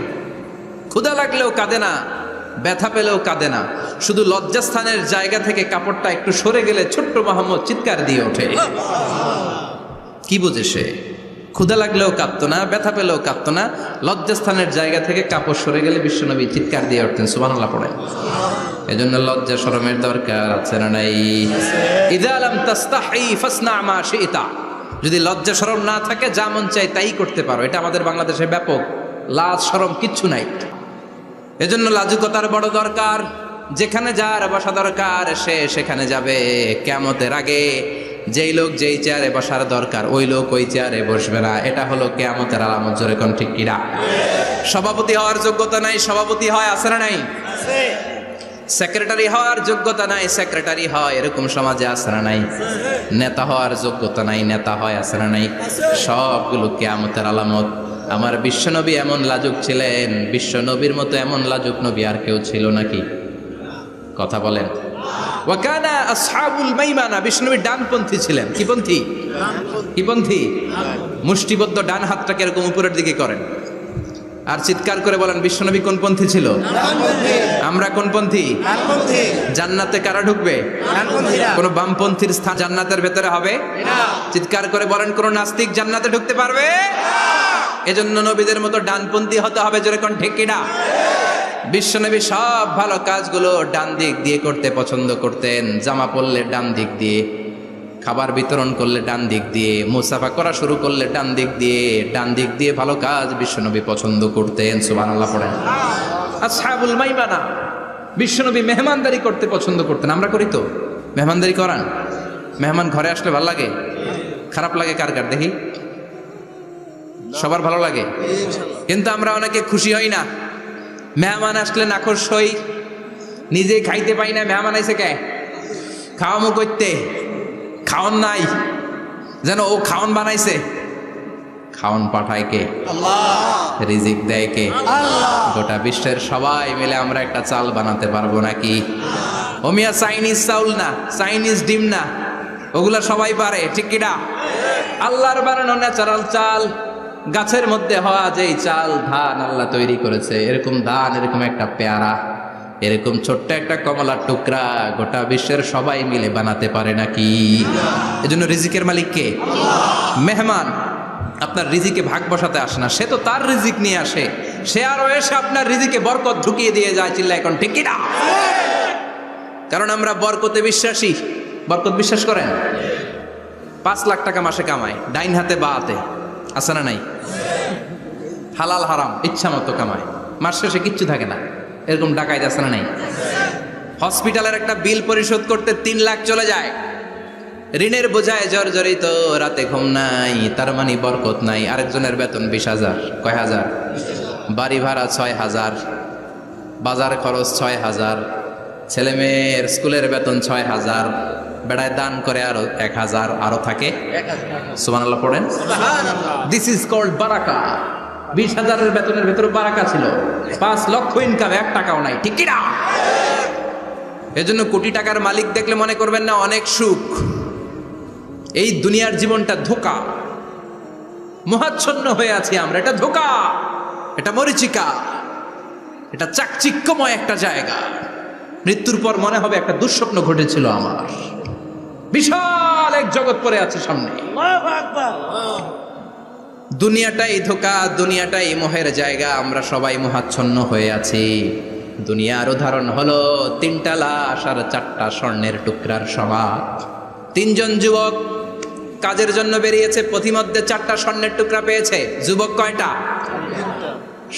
ক্ষুধা লাগলেও কাঁদে না, ব্যথা পেলেও কাঁদে না, শুধু লজ্জাস্থানের জায়গা থেকে কাপড়টা একটু সরে গেলে ছোট্ট মোহাম্মদ চিৎকার দিয়ে ওঠে। কি বুঝে সে? ক্ষুধা লাগলেও কাঁদতো না, ব্যথা পেলেও কাঁদতো না, লজ্জাস্থানের জায়গা থেকে কাপড় সরে গেলে বিশ্বনবী চিৎকার দিয়ে উঠতেন। সুবহানাল্লাহ পড়ে। এজন্য লজ্জা শরমের দরকার আছে না নাই? ইযা লাম তাস্তাহি ফাসনা মা শিতা, যদি লজ্জা শরম না থাকে যা মন চাই তাই করতে পারো। এটা আমাদের বাংলাদেশে ব্যাপক, লাজ শরম কিচ্ছু নাই। এজন্য লাজুকতার বড় দরকার। যেখানে যার বসা দরকার সে সেখানে যাবে। কিয়ামতের আগে যেই লোক যেই চেয়ারে বসার দরকার ওই লোক ওই চেয়ারে বসবে না। এটা হলো কিয়ামতের আলামত। জোরে কোন ঠিক কিনা? সভাপতি হওয়ার যোগ্যতা নাই, সভাপতি হয়, আছে না নাই? আছে। সেক্রেটারি হওয়ার যোগ্যতা নাই, সেক্রেটারি হয়, এরকম সমাজে আছে না নাই? নেতা হওয়ার যোগ্যতা নাই, নেতা হয়, আছে না নাই? সবগুলো কিয়ামতের আলামত। আমার বিশ্বনবী এমন লাজুক ছিলেন, বিশ্বনবীর মতো এমন লাজুক নবী আর কেউ ছিল নাকি? কথা বলেন। ওয়া কানা আসহাবুল মাইমানা, বিষ্ণুনবী ডানপন্থী ছিলেন। কি পন্থী? কি পন্থী? মুষ্টিবদ্ধ ডান হাতটাকে এরকম উপরের দিকে করেন আর চিৎকার করে বলেন বিশ্বনবী কোন পন্থী ছিল? আমরা কোন পন্থী? জান্নাতে কারা ঢুকবে? কোন বামপন্থীর স্থান জান্নাতের ভেতরে হবে? চিৎকার করে বলেন কোন নাস্তিক জান্নাতে ঢুকতে পারবে? এজন্য নবীদের মতো ডানপন্থী হতে হবে। জোরে কোন ঠিক কিনা? বিশ্বনবী সব ভালো কাজগুলো ডান দিক দিয়ে করতে পছন্দ করতেন। জামা পরলে ডান দিক দিয়ে, খাবার বিতরণ করলে ডান দিক দিয়ে, মুসাফা করা শুরু করলে ডান দিক দিয়ে, ডান দিক দিয়ে ভালো কাজ বিশ্বনবী পছন্দ করতেন। সুবহানাল্লাহ পড়েন। আসহাবুল মাইমানা, বিশ্বনবী মেহমানদারি করতে পছন্দ করতেন। আমরা করি তো? মেহমানদারি করান? মেহমান ঘরে আসলে ভালো লাগে? খারাপ লাগে কার কার দেখি? সবার ভালো লাগে, কিন্তু আমরা অনেকে খুশি হই না। মেহমান আসলে নাখোশ হই, নিজেই খাইতে পাই না। মেহমান আইসে কে? খাওয়ামো করতে, খাওয়ান নাই, যেন ও খাওয়ান বানাইছে। খাওয়ান পাঠায় কে? আল্লাহ। রিজিক দেয় কে? আল্লাহ। গোটা বিশ্বের সবাই মিলে আমরা একটা চাল বানাতে পারবো নাকি? ওমিয়া চাইনিজ চাউল না, চাইনিজ ডিম না, ওগুলা সবাই পারে, ঠিক কিনা? আল্লাহর বানানো ন্যাচারাল চাল, গাছের মধ্যে হওয়া যেই চাল, ধান আল্লাহ তৈরি করেছে, এরকম ধান, এরকম একটা পেয়ারা, এরকম ছোট্ট একটা কমলার টুকরা গোটা বিশ্বের সবাই মিলে বানাতে পারে নাকি? এজন্য রিজিকের মালিক কে? মেহমান আপনার রিজিকে ভাগ বসাতে আসে না, সে তো তার রিজিক নিয়ে আসে। সে আরো এসে আপনার রিজিকে বরকত ঢুকিয়ে দিয়ে যায়। চিল্লা এখন ঠিক কিনা? কারণ আমরা বরকতে বিশ্বাসী। বরকত বিশ্বাস করেন? 5 লাখ টাকা মাসে কামায়, ডাইন হাতে বা হাতে, আছে না নাই? হালাল হারাম ইচ্ছা মতো কামায়, মাস শেষে কিচ্ছু থাকে না, এরকম ডাকাইত আছে না নাই? হসপিটালের একটা বিল পরিশোধ করতে 3 লাখ চলে যায়, ঋণের বোঝায় জর্জরিত, রাতে ঘুম নাই, তার মানে বরকত নাই। আরেকজনের বেতন 20,000, কয় হাজার? বাড়ি ভাড়া 6,000, বাজার খরচ 6,000, ছেলে মেয়ের স্কুলের বেতন 6,000, বেড়ায় দান করে আরো 1,000, আরো থাকে। সুবহানাল্লাহ পড়েন। দিস ইজ কল্ড বারাকা। 20,000-এর বেতনের ভেতরে বারাকা ছিল। 5 লক্ষ ইনকাম, 1 টাকাও নাই, ঠিক কিনা? এজন্য কোটি টাকার মালিক দেখলে মনে করবেন না অনেক সুখ। এই দুনিয়ার জীবনটা ধোঁকা, মোহাচ্ছন্ন হয়ে আছি আমরা। এটা ধোঁকা, এটা মরিচিকা, এটা চাকচিক্যময় একটা জায়গা। মৃত্যুর পর মনে হবে একটা দুঃস্বপ্ন ঘটেছিল আমার, বিশাল এক জগৎ পড়ে আছে সামনে। দুনিয়াটাই ধোঁকা, দুনিয়াটাই মোহের জায়গা। আমরা সবাই মোহাচ্ছন্ন হয়ে আছি। দুনিয়ার উদাহরণ হলো 3টা লাশ আর 4টা স্বর্ণের টুকরার সমাজ। 3 জন যুবক কাজের জন্য বেরিয়েছে, পথিমধ্যে 4টা স্বর্ণের টুকরা পেয়েছে। যুবক কয়টা?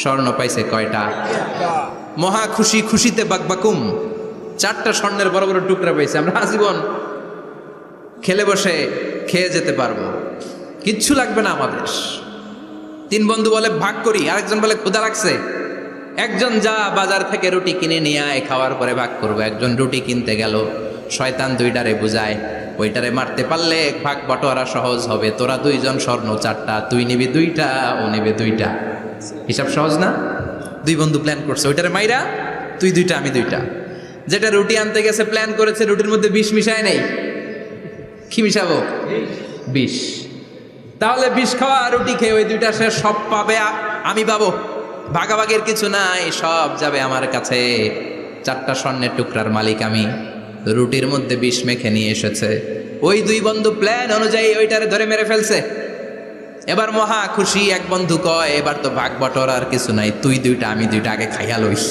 স্বর্ণ পাইছে কয়টা? মহা খুশি, খুশিতে বাকবাকুম। 4টা স্বর্ণের বড় বড় টুকরা পেয়েছে। আমরা আজীবন খেলে বসে খেয়ে যেতে পারবো, কিচ্ছু লাগবে না আমাদের। 3 বন্ধু বলে ভাগ করি, আরেকজন বলে ক্ষুধা লাগছে। একজন যা বাজার থেকে রুটি কিনে নিয়ে আয়, খাওয়ার পরে ভাগ করবো। একজন রুটি কিনতে গেল, শয়তান 2টারে বুঝায়, ওইটারে মারতে পারলে ভাগ বটোয়ারা সহজ হবে। তোরা 2 জন স্বর্ণ 4টা, তুই নিবি 2টা, ও নেবে 2টা। হিসাব সহজ না? 2 বন্ধু প্ল্যান করছে, ওইটারে মাইরা তুই 2টা, আমি 2টা। যেটা রুটি আনতে গেছে প্ল্যান করেছে, রুটির মধ্যে বিষ মিশায় নেই। কি মিশাবো? বিষ। তাহলে বিষ খাওয়া রুটি খেয়ে ওই 2টা সে সব পাবে, আমি পাবো। ভাগাভাগির কিছু নাই, সব যাবে আমার কাছে। 4টা স্বর্ণের টুকরার মালিক আমি। রুটির মধ্যে বিষ মেখে নিয়ে এসেছে। ওই 2 বন্ধু প্ল্যান অনুযায়ী ওইটারে ধরে মেরে ফেলছে। এবার মহা খুশি। এক বন্ধু কয়, এবার তো ভাগ বটর আর কিছু নাই, তুই 2টা, আমি 2টা, আগে খাইয়া লইস।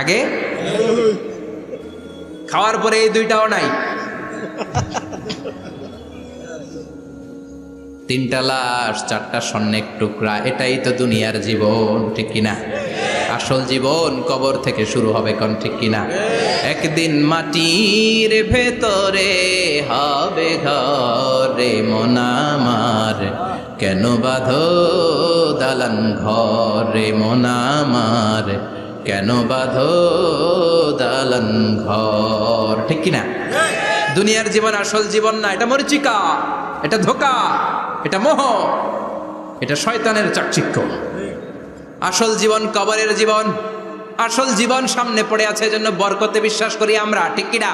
আগে খাওয়ার পরে এই 2টাও নাই। 3টা লাশ, 4টা স্বর্ণের টুকরা। এটাই তো দুনিয়ার জীবন, ঠিক কিনা? আসল জীবন কবর থেকে শুরু হবে, কোন ঠিক কিনা? একদিন মাটির ভেতরে হবে ঘরে মন আমার, কেন বাঁধো দালান ঘরে মন আমার, কেন বাঁধো দালান ঘর, ঠিক কিনা? দুনিয়ার জীবন আসল জীবন না, এটা মরিচিকা, এটা ধোঁকা, এটা মোহ, এটা শয়তানের চাকচিক্য। আসল জীবন কবরের জীবন। আসল জীবন সামনে পড়ে আছে, এজন্য বরকতে বিশ্বাস করি আমরা, ঠিক কিনা?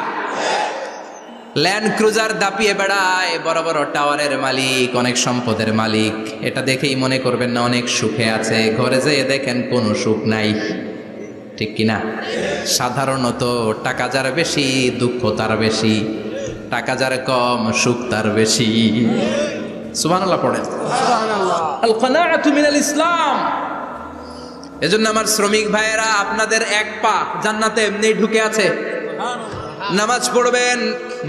ল্যান্ড ক্রুজার দাপিয়ে বেড়ায়, বড় বড় টাওয়ারের মালিক, অনেক সম্পদের মালিক। এটা দেখেই মনে করবেন না অনেক সুখে আছে, ঘরে যেয়ে দেখেন কোনো সুখ নাই, ঠিক কিনা? সাধারণত টাকা যার বেশি দুঃখ তার বেশি, টাকা যার কম সুখ তার বেশি। সুবহানাল্লাহ পড়েন। আল কানাআতু মিনাল ইসলাম। এজন্য আমার শ্রমিক ভাইয়েরা, আপনাদের এক পা জান্নাতে এমনি ঢুকে আছে। নামাজ পড়বেন,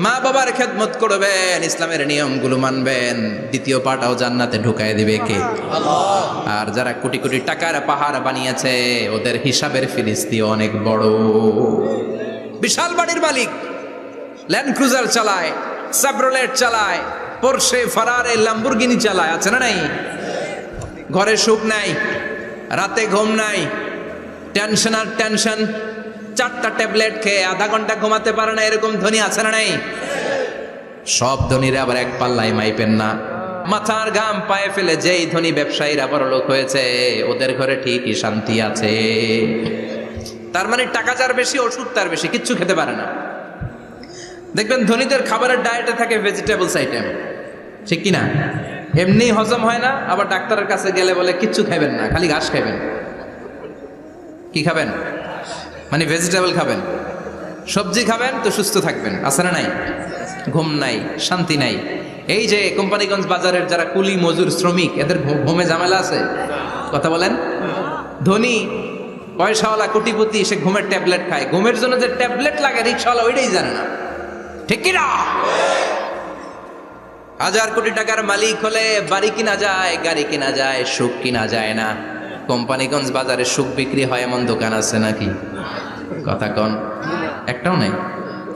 মা বাবার খেদমত করবেন, ইসলামের নিয়মগুলো মানবেন, দ্বিতীয় পাটাও জান্নাতে ঢুকায় দিবে কে? আল্লাহ। আর যারা কোটি কোটি টাকার পাহাড় বানিয়েছে, ওদের হিসাবের ফিরিস্তি অনেক বড়। বিশাল বাড়ির মালিক, ল্যান্ড ক্রুজার চালায়, সাবরোলেট চালায়, পোরশে, ফারারে, ল্যাম্বরগিনি চালায়, আছে না নাই? ঘরে সুখ নাই, রাতে ঘুম নাই, টেনশন আর টেনশন, 4টা ট্যাবলেট খেয়ে আধা ঘন্টা ঘুমাতে পারে না, এরকম ধনী আছে না নাই? সব ধনীরা আবার এক পাল্লায় মাইপেন না। মাথার ঘাম পায়ে ফেলে যেই ধনী ব্যবসায়ীরা বড়লোক হয়েছে, ওদের ঘরে ঠিকই শান্তি আছে। তার মানে টাকা যার বেশি, ওষুধ তার বেশি, কিচ্ছু খেতে পারে না। দেখবেন ধনীদের খাবারের ডায়েটে থাকে ভেজিটেবলস আইটেম, ঠিক কিনা? এমনি হজম হয় না, আবার ডাক্তারের কাছে গেলে বলে কিচ্ছু খাবেন না, খালি ঘাস খাবেন। কি খাবেন? মানে ভেজিটেবল খাবেন, সবজি খাবেন তো সুস্থ থাকবেন, আছে না নাই? ঘুম নাই, শান্তি নাই। এই যে কোম্পানিগঞ্জ বাজারের যারা কুলি মজুর শ্রমিক, এদের ঘুমে ঝামেলা আছে? কথা বলেন। ধনী পয়সাওয়ালা কোটিপতি, সে ঘুমের ট্যাবলেট খায়। ঘুমের জন্য যে ট্যাবলেট লাগে রিক্সাওয়ালা ওইটাই জানে না, ঠিক কিনা? 1000 কোটি টাকার মালিক হলে বাড়ি কিনা যায়, গাড়ি কিনা যায়, সুখ কিনা যায় না। কোম্পানিগঞ্জ বাজারে সুখ বিক্রি হয় এমন দোকান আছে নাকি? কথা কন, একটাও নাই।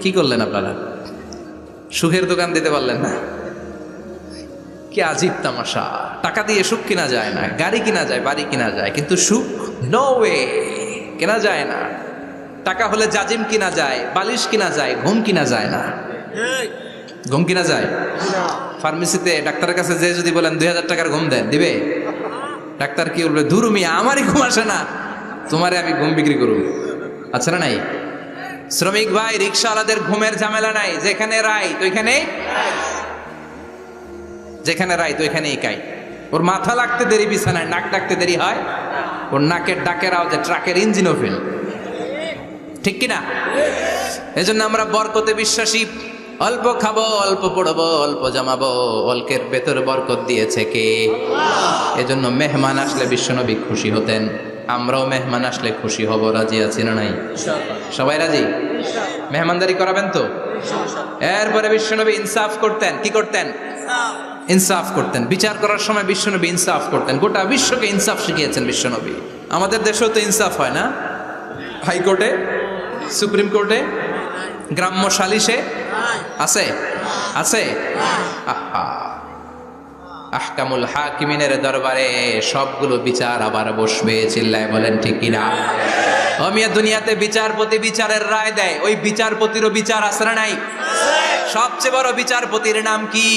কি করলেন আপনারা? সুখের দোকান দিতে পারলেন না? কি আজীব তামাশা! টাকা দিয়ে সুখ কিনা যায় না, গাড়ি কিনা যায়, বাড়ি কিনা যায়, কিন্তু সুখ নো ওয়ে, কেনা যায় না। টাকা হলে জাজিম কিনা যায়, বালিশ কিনা যায়, ঘুম কিনা যায় না। ঘুম কিনা যায়? ফার্মেসিতে ডাক্তারের কাছে যে যদি বলেন 2000 টাকার ঘুম দেন, দিবে? ডাক্তার কি বলবে? ধুরু মিয়া, আমারই ঘুম আসে না, তোমারে আমি ঘুম বিক্রি করব। আচ্ছা না নাই? শ্রমিক ভাই, রিক্সাওয়ালাদের ঘুমের ঝামেলা নাই, যেখানে রাইত ওইখানে, যেখানে রাইত ওইখানেই কাই। ওর মাথা লাগতে দেরি বিছানায়, নাক ডাকতে দেরি হয়, ওর নাকের ডাকের আওয়াজে ট্রাকের ইঞ্জিনও ফেল, ঠিক কিনা? এজন্য আমরা বরকতে বিশ্বাসী। অল্প খাবো, অল্প পড়বো, অল্প জমাবো, অল্পের ভেতর বরকত দিয়েছে কে? এজন্য মেহমান আসলে বিশ্বনবী খুশি হতেন, আমরাও মেহমান আসলে খুশি হব। রাজি আছি না নাই? সবাই রাজি? মেহমানদারি করাবেন তো? এরপরে বিশ্বনবী ইনসাফ করতেন। কি করতেন? ইনসাফ করতেন। বিচার করার সময় বিশ্বনবী ইনসাফ করতেন। গোটা বিশ্বকে ইনসাফ শিখিয়েছেন বিশ্বনবী। আমাদের দেশেও তো ইনসাফ হয় না? হাইকোর্টে, সুপ্রিম কোর্টে, গ্রাম্য সালিশে আছে? আছে? আহা, আহকামুল হাকিমিনের দরবারে সবগুলো বিচার আবার বসবে। চিল্লায় বলেন ঠিক কিনা? অমিয়া দুনিয়াতে বিচারপতি বিচারের রায় দেয়, ওই বিচারপতিরও বিচার আছে না নাই? সবচেয়ে বড় বিচারপতির নাম কি?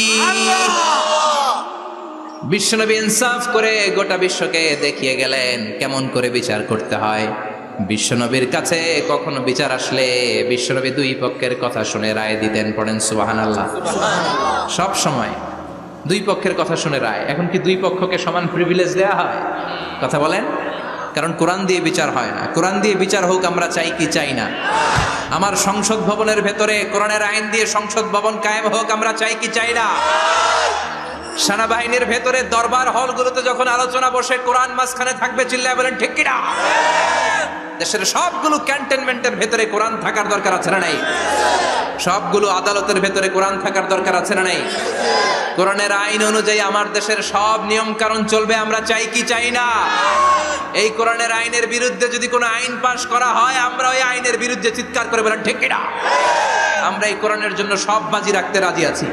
বিশ্বনবী ইনসাফ করে গোটা বিশ্বকে দেখিয়ে গেলেন কেমন করে বিচার করতে হয়। বিশ্বনবীর কাছে কখনো বিচার আসলে বিশ্বনবী দুই পক্ষের কথা শুনে রায় দিতেন। পড়েন সুবহানাল্লাহ। সব সময় দুই পক্ষের কথা শুনে রায়। এখন কি দুই পক্ষকে সমান প্রিভিলেজ দেয়া হয়? কথা বলেন। কারণ কোরআন দিয়ে বিচার হয় না। কোরআন দিয়ে বিচার হোক আমরা চাই কি চাই না? আমার সংসদ ভবনের ভেতরে কোরআনের আইন দিয়ে সংসদ ভবন কায়েম হোক আমরা চাই কি চাই না? সেনাবাহিনীর ভেতরে দরবার হলগুলোতে যখন আলোচনা বসে কোরআন মাঝখানে থাকবে, চিল্লায় বলেন ঠিক কিনা? দেশের সবগুলো ক্যান্টনমেন্টের ভেতরে কোরআন থাকার দরকার আছে না নাই? সবগুলো আদালতের ভেতরে কোরআন থাকার দরকার আছে না নাই? কোরআনের আইন অনুযায়ী আমার দেশের সব নিয়ম কানুন চলবে আমরা চাই কি চাই না? এই কোরআনের আইনের বিরুদ্ধে যদি কোনো আইন পাশ করা হয়, আমরা ওই আইনের বিরুদ্ধে চিৎকার করে বলেন ঠিক কিনা? আমরা এই কোরআনের জন্য সব বাজি রাখতে রাজি আছি।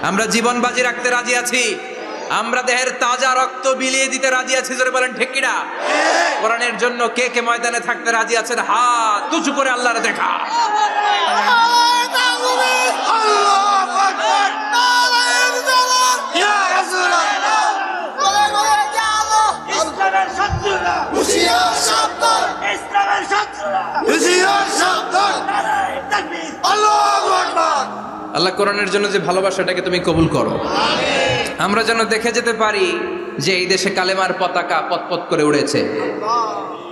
আমরা জীবন বাজি রাখতে রাজি আছি। আমরা দেহের তাজা রক্ত বিলিয়ে দিতে রাজি আছি। জোরে বলেন ঠিক কিনা? কোরআনের জন্য কে কে ময়দানে থাকতে রাজি আছেন? হাত উঁচু করে আল্লাহর দেখা। আল্লাহ কোরআনের জন্য যে ভালোবাসাটাকে তুমি কবুল করো। আমরা যেন দেখে যেতে পারি যে এই দেশে কালেমার পতাকা পতপত করে উড়েছে।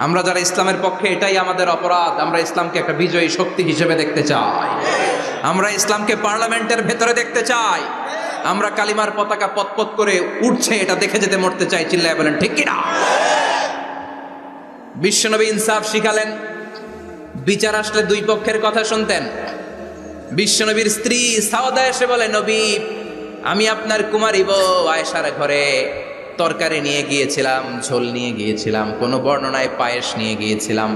আমরা যারা ইসলামের পক্ষে, এটাই আমাদের অপরাধ। আমরা ইসলামকে একটা বিজয়ী শক্তি হিসেবে দেখতে চাই। আমরা ইসলামকে পার্লামেন্টের ভেতরে দেখতে চাই। আমরা কালিমার পতাকা পতপত করে উঠছে এটা দেখে যেতে মরতে চাই। চিল্লায় বলেন ঠিক কিনা? বিশ্বনবী ইনসাফ শিখালেন। বিচার আসলে দুই পক্ষের কথা শুনতেন। বিশ্বনবীর স্ত্রী সাওদা এসে বলে, নবী, আমি আপনার কুমারী বউ আয়েশার ঘরে তরকারি নিয়ে গিয়েছিলাম, ঝোল নিয়ে গিয়েছিলাম, কোন বর্ণনায় পায়েস নিয়ে গিয়েছিলাম।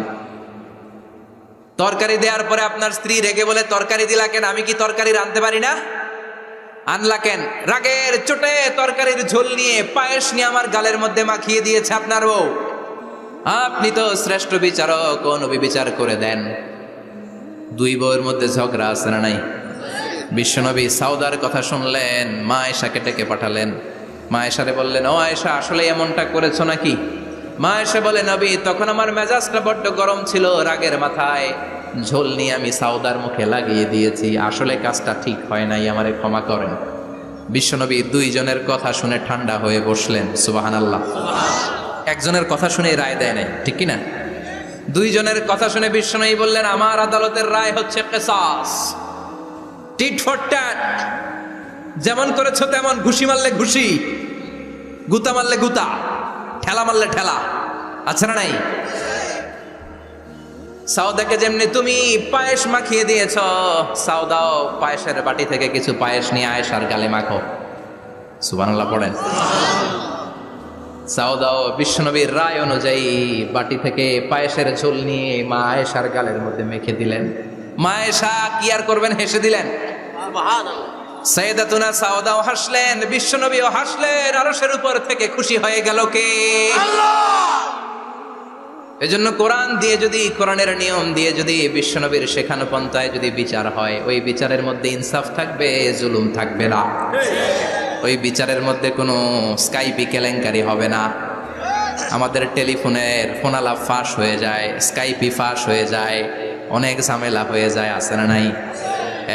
তরকারি দেওয়ার পরে আপনার স্ত্রী রেগে বলে, তরকারি দিলা কেন? আমি কি তরকারি রাঁধতে পারি না? আনলা কেন? রাগের চোটে তরকারির ঝোল নিয়ে পায়েস নিয়ে আমার গালের মধ্যে মাখিয়ে দিয়েছে আপনার বউ। আপনি তো শ্রেষ্ঠ বিচারক, ও নবী বিচার করে দেন। দুই বউয়ের মধ্যে ঝগড়া আছে না নাই? বিশ্বনবী সাউদার কথা শুনলেন, মা আয়েশাকে ডেকে পাঠালেন। মা আয়েশারে বললেন, ও আয়েশা, আসলে এমনটা করেছো নাকি? মা আয়েশা বলে, নবী, তখন আমার মেজাজটা বড্ড গরম ছিল, রাগের মাথায় ঝোল নিয়ে আমি সাউদার মুখে লাগিয়ে দিয়েছি। আসলে কাজটা ঠিক হয় নাই, আমারে ক্ষমা করেন। বিশ্বনবী দুইজনের কথা শুনে ঠান্ডা হয়ে বসলেন। সুবহানাল্লাহ। একজনের কথা শুনে রায় দেয় নাই, ঠিক কিনা? দুইজনের কথা শুনে বিশ্বনবী বললেন, আমার আদালতের রায় হচ্ছে কিসাস, টিট ফর ট্যাট। যেমন করেছো তেমন, ঘুষি মারলে ঘুষি, গুতা মারলে গুতা, ঠেলা মারলে ঠেলা। আচ্ছা না নাই? সাউদাকে যেমনি তুমি পায়েস মাখিয়ে দিয়েছ, সাউদাও পায়েসের বাটি থেকে কিছু পায়েস নিয়ে আয়েশার গালে মাখো। সুবহানাল্লাহ পড়েন। সাউদাও বিশ্বনবীর রায় অনুযায়ী বাটি থেকে পায়েসের ঝোল নিয়ে মা আয়েশার গালের মধ্যে মেখে দিলেন। মা আয়েশা কি আর করবেন, হেসে দিলেন। সাইয়েদাতুনা সাউদাও হাসলেন, বিশ্বনবীও হাসলেন। আরশের উপর থেকে খুশি হয়ে গেল কে? আল্লাহ। এজন্য কোরআন দিয়ে যদি, কোরআনের নিয়ম দিয়ে যদি, বিশ্বনবীর শেখানো পন্থায় যদি বিচার হয়, ওই বিচারের মধ্যে ইনসাফ থাকবে, জুলুম থাকবে না। ওই বিচারের মধ্যে কোনো স্কাইপি কেলেঙ্কারি হবে না। আমাদের টেলিফোনের ফোনালাপ ফাঁস হয়ে যায়, স্কাইপি ফাঁস হয়ে যায়, অনেক ঝামেলা হয়ে যায়, আছে না নাই?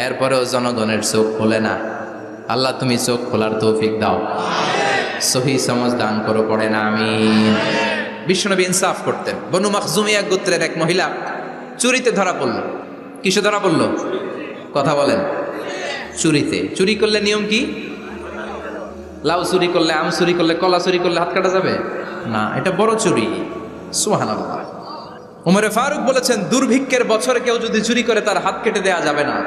এরপরেও জনগণের চোখ খোলে না। আল্লাহ তুমি চোখ খোলার তৌফিক দাও, সহি সমঝ দান করো, পড়ে না আমিন। বিশ্বনবী ইনসাফ করতেন। বনু মাখজুমিয়া গোত্রের এক মহিলা চুরিতে ধরা পড়ল। কিসে ধরা পড়ল? কথা বলেন। চুরিতে। চুরি করলে নিয়ম কি? লাউ চুরি করলে, আম চুরি করলে, কলা চুরি করলে হাত কাটা যাবে না, এটা বড় চুরি। সুবহানাল্লাহ। ওমরে ফারুক বলেছেন, দুর্ভিক্ষের বছরে কেউ যদি চুরি করে তার হাত কেটে দেয়া যাবে না,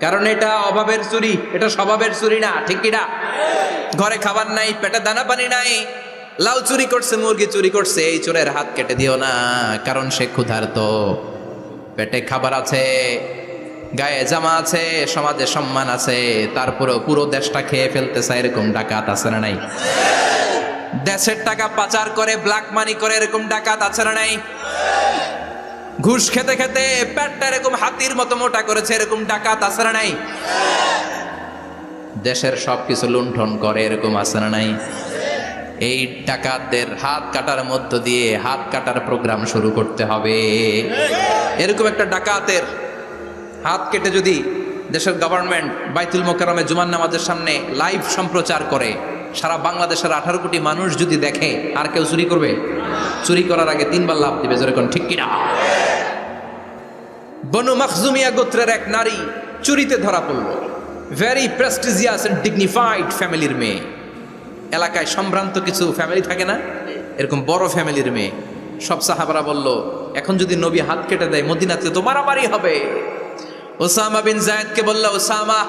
কারণ এটা অভাবের চুরি, এটা স্বভাবের চুরি না, ঠিক কিনা? ঘরে খাবার নাই, পেটে দানা পানি নাই, লাউ চুরি করছে, মুরগি চুরি করছে, এই চোরের হাত কেটে দিও না, কারণ সে ক্ষুধার্ত। পেটে খাবার আছে, গায়ে জামা আছে, সমাজে সম্মান আছে, তারপরে পুরো দেশটা খেয়ে ফেলতেছে, এরকম ডাকাত আছে না নাই? দেশের টাকা পাচার করে, ব্ল্যাক মানি করে, এরকম ডাকাত আছে না নাই? ঘুষ খেতে খেতে পেটটা এরকম হাতির মতো মোটা করেছে, এরকম ডাকাত আছে না নাই? দেশের সবকিছু লুণ্ঠন করে, এরকম আছে না নাই? এই ডাকাতদের হাত কাটার মধ্য দিয়ে হাত কাটার প্রোগ্রাম শুরু করতে হবে। এরকম একটা ডাকাতের হাত কেটে যদি দেশের গভর্নমেন্ট বাইতুল মোকাররমে জুমার নামাজের সামনে লাইভ সম্প্রচার করে, সারা বাংলাদেশের 18 কোটি মানুষ যদি দেখে, আর কেউ চুরি করবে? চুরি করার আগে 3 বার লাভ দিবে, যেরকম ঠিক কিনা? বনু মাখজুমিয়া গোত্রের এক নারী চুরিতে ধরা পড়ল। ভেরি প্রেস্টিজিয়াস এন্ড ডিগনিফাইড ফ্যামিলির মেয়ে। এলাকায় সম্ভ্রান্ত কিছু ফ্যামিলি থাকে না, এরকম বড় ফ্যামিলির মেয়ে। সব সাহাবারা বলল, এখন যদি নবী হাত কেটে দেয় মদিনাতে তো মারামারি হবে। ওসামা বিন যায়েদকে বলল, ওসামা,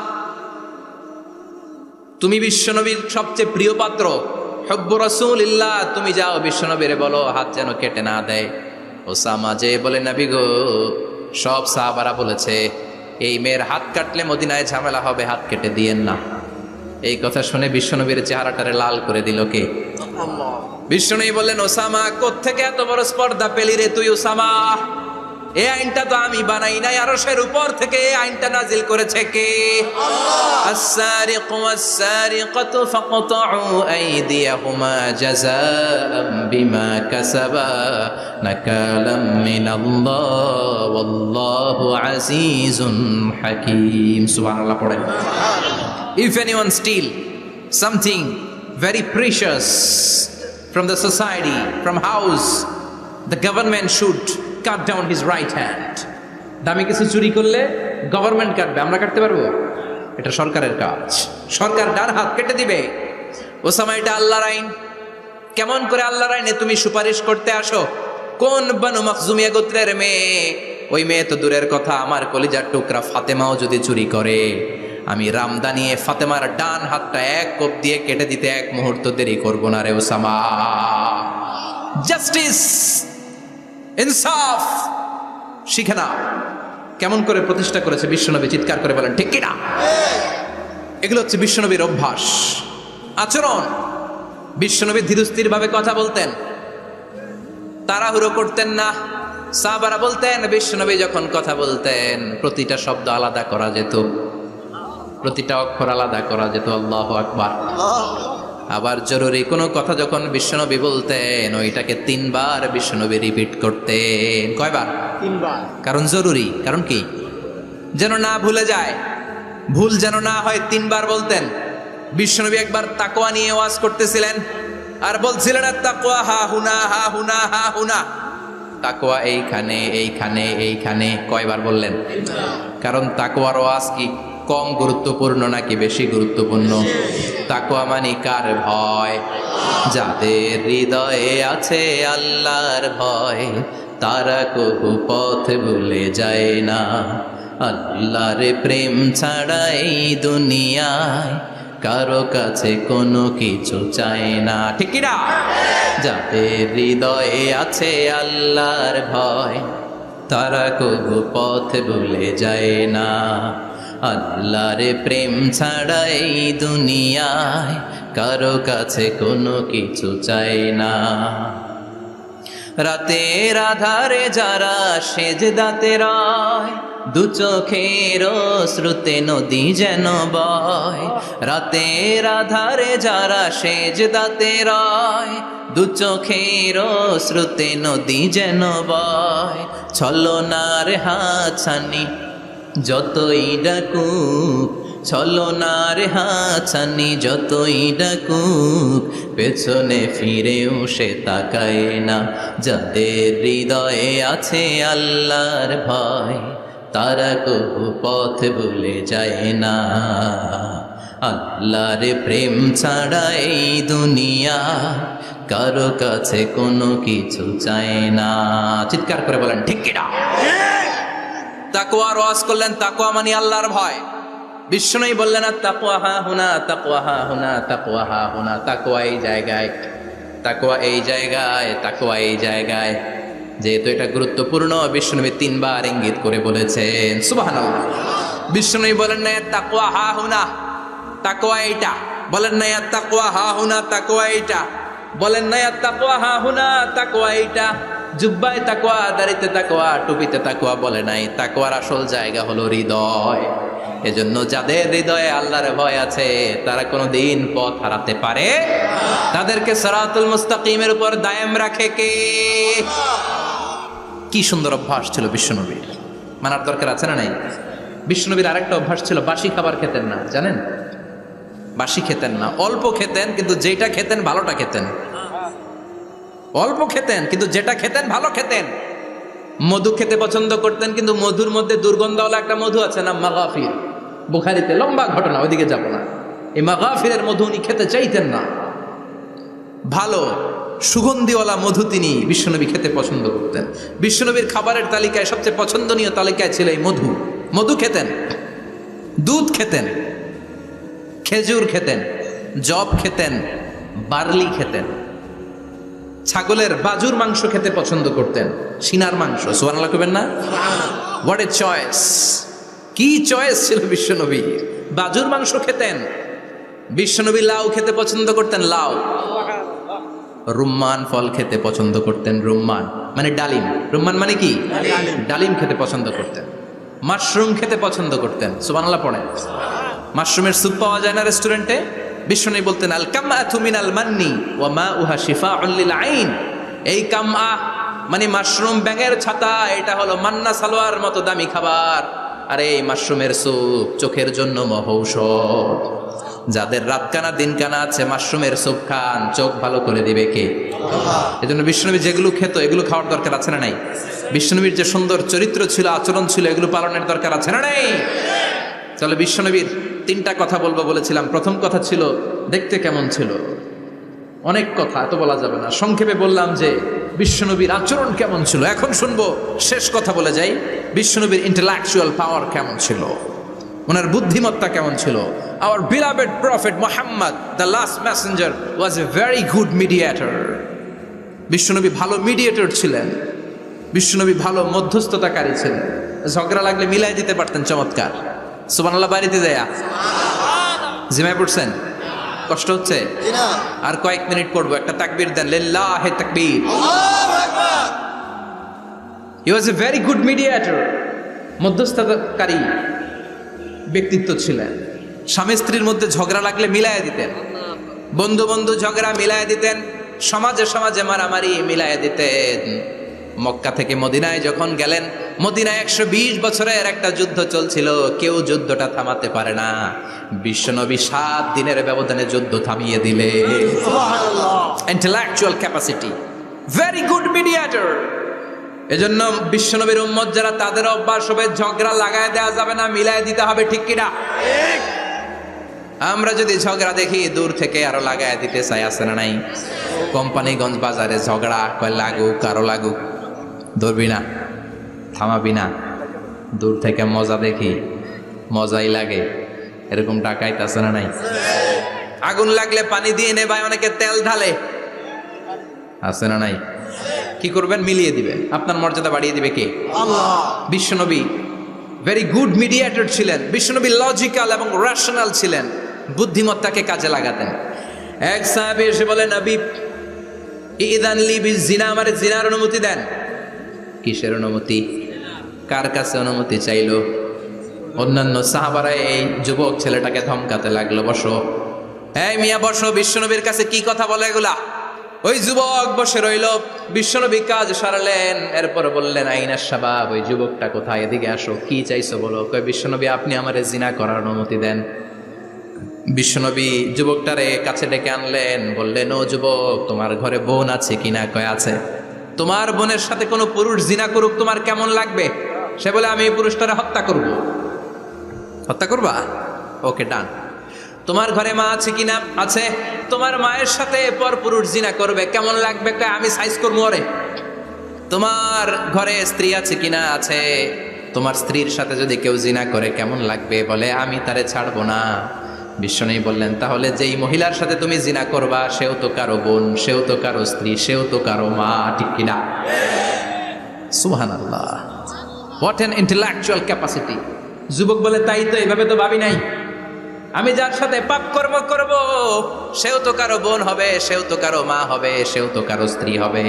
তুমি বিশ্বনবীর সবচেয়ে প্রিয় পাত্র, হুব্বু রাসূলিল্লাহ, তুমি যাও বিশ্বনবীরে বলো হাত যেন কেটে না দেয়। ওসামা যে বলে, নবী গো, সব সাহাবারা বলেছে এই মেয়ের হাত কাটলে মদিনায় ঝামেলা হবে, হাত কেটে দিয়েন না। এই কথা শুনে বিশ্বনবীর চেহারাটারে লাল করে দিল কে? বিশ্বনবী বললেন, ওসামা, কোত্থেকে এত বড় স্পর্ধা পেলি রে তুই ওসামা? এই আইনটা তো আমি বানাই নাই, আরশের উপর থেকে এই আইনটা নাজিল করেছে কে? আল্লাহ। আস-সারিকু ওয়াস-সারিকাতু ফাকতাউ আইদিয়াহুমা জাযাআম বিমা কাসাবা নাকালাম মিনাল্লাহ ওয়াল্লাহু আজিজুন হাকীম। সুবহানাল্লাহ পড়েন। If anyone steal something very precious from the society, from house, the government should cut down his right hand. দামি কিছু চুরি করলে গভর্নমেন্ট কাটবে, আমরা কাটতে পারবো? এটা সরকারের কাজ, সরকার ডান হাত কেটে দিবে। ওসামা, এটা আল্লাহর আইন। কেমন করে আল্লাহর আইনে তুমি সুপারিশ করতে আসো? কোন বানু মাখজুমিয়া গোত্রের মেয়ে? ওই মেয়ে তো দূরের কথা, আমার কলিজার টুকরা ফাতেমাও যদি চুরি করে, আমি রামদানিয়ে ফাতেমার ডান হাতটা এক কোপ দিয়ে কেটে দিতে এক মুহূর্ত দেরি করবো না রে ওসামা। জাস্টিস, ইনসাফ শিখে নাও। কেমন করে প্রতিষ্ঠা করেছে বিশ্বনবী, চিৎকার করে বলেন ঠিক কিনা? এগুলো হচ্ছে বিশ্বনবীর অভ্যাস, আচরণ। বিশ্বনবী ধীরস্থির ভাবে কথা বলতেন, তাড়াহুড়ো করতেন না। সাহাবারা বলতেন বিশ্বনবী যখন কথা বলতেন প্রতিটা শব্দ আলাদা করা যেত, প্রতিটা অক্ষর আলাদা করা যেত। আল্লাহু আকবার। আবার জরুরি কোনো কথা যখন বিশ্বনবী বলতেন ওইটাকে 3 বার বিশ্বনবী রিপিট করতেন। কয়বার? 3 বার। কারণ জরুরি। কারণ কি? যেন না ভুলে যায়, ভুল যেন না হয়। 3 বার বলতেন। বিশ্বনবী একবার তাকওয়া নিয়ে ওয়াজ করতেছিলেন আর বলছিলেন তাকওয়া হা হুনা হা হুনা হা হুনা, তাকওয়া এইখানে এইখানে এইখানে। কয়বার বললেন? কারণ তাকওয়ার ওয়াজ কি কম গুরুত্বপূর্ণ নাকি বেশি গুরুত্বপূর্ণ? তাকওয়া মানে কার ভয়? যাদের হৃদয়ে আছে আল্লাহর ভয় তারা কবু পথ ভুলে যায় না। আল্লাহর প্রেম ছাড়া এই দুনিয়ায় কারো কাছে কোনো কিছু চায় না। ঠিক কি না? যাদের হৃদয়ে আছে আল্লাহর ভয় তারা কবু পথ ভুলে যায় না। আল্লাহর প্রেম ছাড়া এই দুনিয়ায় কারো কাছে কোনো কিছু চায় না। রাতের আধারে যারা সেজদাতে রয় দু চোখের শ্রুতে নদী যেন বয়। রাতের আধারে যারা সেজদাতে রয় দু চোখের শ্রুতে নদী যেন বয়। ছলনার হাতছানি যতই ডাকুক, ছলনার হাতছানি যতই ডাকুক, পেছনে ফিরেও সে তাকায় না। যাদের হৃদয়ে আছে আল্লাহর ভয় তারা কবু পথ ভুলে যায় না। আল্লাহর প্রেম ছাড়া এই দুনিয়া কারো কাছে কোনো কিছু চায় না। চিৎকার করে বলেন ঠিক কিনা? তাকওয়ার ওয়াজ করলেন, তাকওয়া মানে আল্লাহর ভয়। বিষ্ণুই বললেন তাকওয়া হা হুনা, তাকওয়া হা হুনা, তাকওয়া হা হুনা। তাকওয়া এই জায়গায়, তাকওয়া এই জায়গায়, তাকওয়া এই জায়গায়। যেহেতু এটা গুরুত্বপূর্ণ বিষ্ণুনবী 3 বার ইঙ্গিত করে বলেছেন। সুবহানাল্লাহ। বিষ্ণুই বলেন না তাকওয়া হা হুনা, তাকওয়া এইটা। বলেন না তাকওয়া হা হুনা, তাকওয়া এইটা। বলেন না তাকওয়া হা হুনা, তাকওয়া এইটা। জুব্বায় তাকওয়া, দাড়িতে তাকওয়া, টুপিতে তাকওয়া বলে নাই। তাকওয়ার আসল জায়গা হলো হৃদয়। এজন্য যাদের হৃদয়ে আল্লাহর ভয় আছে তারা কোনোদিন পথ হারাতে পারে, তাদেরকে সিরাতুল মুস্তাকিমের উপর দায়েম রাখে কে? কি সুন্দর অভ্যাস ছিল বিশ্বনবীর, মানার দরকার আছে না নাই? বিশ্বনবীর আরেকটা অভ্যাস ছিল, বাসি খাবার খেতেন না। জানেন? বাসি খেতেন না, অল্প খেতেন, কিন্তু যেটা খেতেন ভালোটা খেতেন। অল্প খেতেন কিন্তু যেটা খেতেন ভালো খেতেন। মধু খেতে পছন্দ করতেন, কিন্তু মধুর মধ্যে দুর্গন্ধওয়ালা একটা মধু আছে না, মাগাফির। বুখারীতে লম্বা ঘটনা, ওইদিকে যাব না। এই মাগাফিরের মধু উনি খেতে চাইতেন না। ভালো সুগন্ধিওয়ালা মধু তিনি বিশ্বনবী খেতে পছন্দ করতেন। বিশ্বনবীর খাবারের তালিকায় সবচেয়ে পছন্দনীয় তালিকায় ছিল এই মধু। মধু খেতেন, দুধ খেতেন, খেজুর খেতেন, জব খেতেন, বার্লি খেতেন, ছাগলের বাজুর মাংস খেতে পছন্দ করতেন, সিনার মাংস। সুবহানাল্লাহ কইবেন না? What a choice! কি চয়েস ছিল বিশ্বনবী! বাজুর মাংস খেতেন। বিশ্বনবী লাউ খেতে পছন্দ করতেন, লাউ। রুম্মান ফল খেতে পছন্দ করতেন। রুম্মান মানে ডালিম, রুম্মান মানে কি? ডালিম খেতে পছন্দ করতেন। মাশরুম খেতে পছন্দ করতেন। সুবহানাল্লাহ পড়েন। মাশরুমের স্যুপ পাওয়া যায় না রেস্টুরেন্টে? বিশ্বনবী বলতেন আল কামআতু মিনাল মান্নি ওয়া মাউহা শিফাউন লিল আইন। এই কামআ মানে মাশরুম, ব্যাঙের ছাতা, এটা হলো মান্না সালোয়ার মতো দামি খাবার। আর এই মাশরুমের স্যুপ চোখের জন্য মহৌষধ। যাদের রাতকানা দিনকানা আছে মাশরুমের স্যুপ খান, চোখ ভালো করে দিবে কে? এজন্য বিশ্বনবী যেগুলো খেত এগুলো খাওয়ার দরকার আছে না নাই? বিশ্বনবীর যে সুন্দর চরিত্র ছিল, আচরণ ছিল, এগুলো পালনের দরকার আছে না নাই? তাহলে বিশ্বনবীর তিনটা কথা বলবো বলেছিলাম। প্রথম কথা ছিল দেখতে কেমন ছিল। অনেক কথা এত বলা যাবে না, সংক্ষেপে বললাম যে বিশ্বনবীর আচরণ কেমন ছিল। এখন শুনবো, শেষ কথা বলে যাই, বিশ্বনবীর ইন্টেলেকচুয়াল পাওয়ার কেমন ছিল, ওনার বুদ্ধিমত্তা কেমন ছিল। Our beloved prophet Muhammad, the last messenger, was a very good mediator. বিশ্বনবী ভালো মিডিয়েটর ছিলেন। বিশ্বনবী ভালো মধ্যস্থতাকারী ছিলেন। ঝগড়া লাগলে মিলাই দিতে পারতেন চমৎকার। সুবহানাল্লাহ বাড়িতে যায়া জিমায় পড়ছেন? কষ্ট হচ্ছে? আর কয়েক মিনিট পড়বো, একটা তাকবীর দেন, লিল্লাহি তাকবীর। He was a very good mediator, মধ্যস্থতাকারী ব্যক্তিত্ব ছিলেন। স্বামী স্ত্রীর মধ্যে ঝগড়া লাগলে মিলাইয়া দিতেন, বন্ধু বন্ধু ঝগড়া মিলাইয়া দিতেন, সমাজে সমাজে মারামারি মিলাইয়া দিতেন। মক্কা থেকে মদিনায় যখন গেলেন, মদিনায় 120 বছরের একটা যুদ্ধ চলছিল, কেউ যুদ্ধটা থামাতে পারে না। বিশ্বনবী 7 দিনের ব্যবধানে যুদ্ধ থামিয়ে দিলে। Intellectual capacity, very good mediator. এজন্য বিশ্বনবীর উম্মত যারা, তাদের অভ্যাস হবে ঝগড়া লাগায় দেওয়া যাবে না, মিলায় দিতে হবে। ঠিক কিনা? আমরা যদি ঝগড়া দেখি দূর থেকে আরো লাগায় দিতে চাই, আছে না নাই? কোম্পানিগঞ্জ বাজারে ঝগড়া, কয় লাগুক আরো লাগুক, ধরবি না, থামাবি না। দূর থেকে মজা দেখি, মজাই লাগে, এরকম ডাকাইত আছে না নাই? আগুন লাগলে পানি দিয়ে নেবায়, অনেকে তেল ঢালে, আছে না নাই? কি করবেন? মিলিয়ে দিবেন। আপনার মর্যাদা বাড়িয়ে দিবে কে? আল্লাহ। বিশ্বনবী ভেরি গুড মিডিয়েটর ছিলেন। বিশ্বনবী লজিক্যাল এবং রেশনাল ছিলেন, বুদ্ধিমত্তাকে কাজে লাগাতেন। এক সাহাবী এসে বলে, নবী ইদান লি বিজিনা, আমারে জিনার অনুমতি দেন। কিসের অনুমতি? কার কাছে অনুমতি চাইলো? অন্যান্য সাহাবারা এই যুবক ছেলেটাকে ধমকাতে লাগলো, বসো, এই মিয়া বসো, বিশ্বনবীর কাছে কি কথা বলে এগুলা? ওই যুবক বসে রইল। বিশ্বনবী কাজ সারালেন, এরপর বললেন, আইনা শাবাব, ওই যুবকটা কোথায়? এদিকে আসো, কি চাইছো বলো। কয়, বিশ্বনবী আপনি আমারে জিনা করার অনুমতি দেন। বিশ্বনবী যুবকটারে কাছে ডেকে আনলেন, বললেন, ও যুবক, তোমার ঘরে বোন আছে কিনা? কয় আছে। তোমার বোনের সাথে কোনো পুরুষ জিনা করুক, তোমার কেমন লাগবে? সে বলে, আমি এই পুরুষটারে হত্যা করব। হত্যা করবা? ওকে, ডান। তোমার ঘরে মা আছে কিনা? আছে। তোমার মায়ের সাথে পর পুরুষ জিনা করবে, কেমন লাগবে? আমি সাইজ করবো ওরে। তোমার ঘরে স্ত্রী আছে কিনা? আছে। তোমার স্ত্রীর সাথে যদি কেউ জিনা করে কেমন লাগবে? বলে, আমি তারে ছাড়বো না। বিশ্বনবী বললেন, তাহলে যেই মহিলার সাথে তুমি জিনা করবা, সেও তো কারো বোন, সেও তো কারো স্ত্রী, সেও তো কারো মা, ঠিক কিনা? সুবহানাল্লাহ, হোয়াট অ্যান ইন্টেলেকচুয়াল ক্যাপাসিটি। যুবক বলে, তাই তো, এইভাবে তো ভাবি নাই। আমি যার সাথে পাপ কর্ম করব, সেও তো কারো বোন হবে, সেও তো কারো মা হবে, সেও তো কারো স্ত্রী হবে।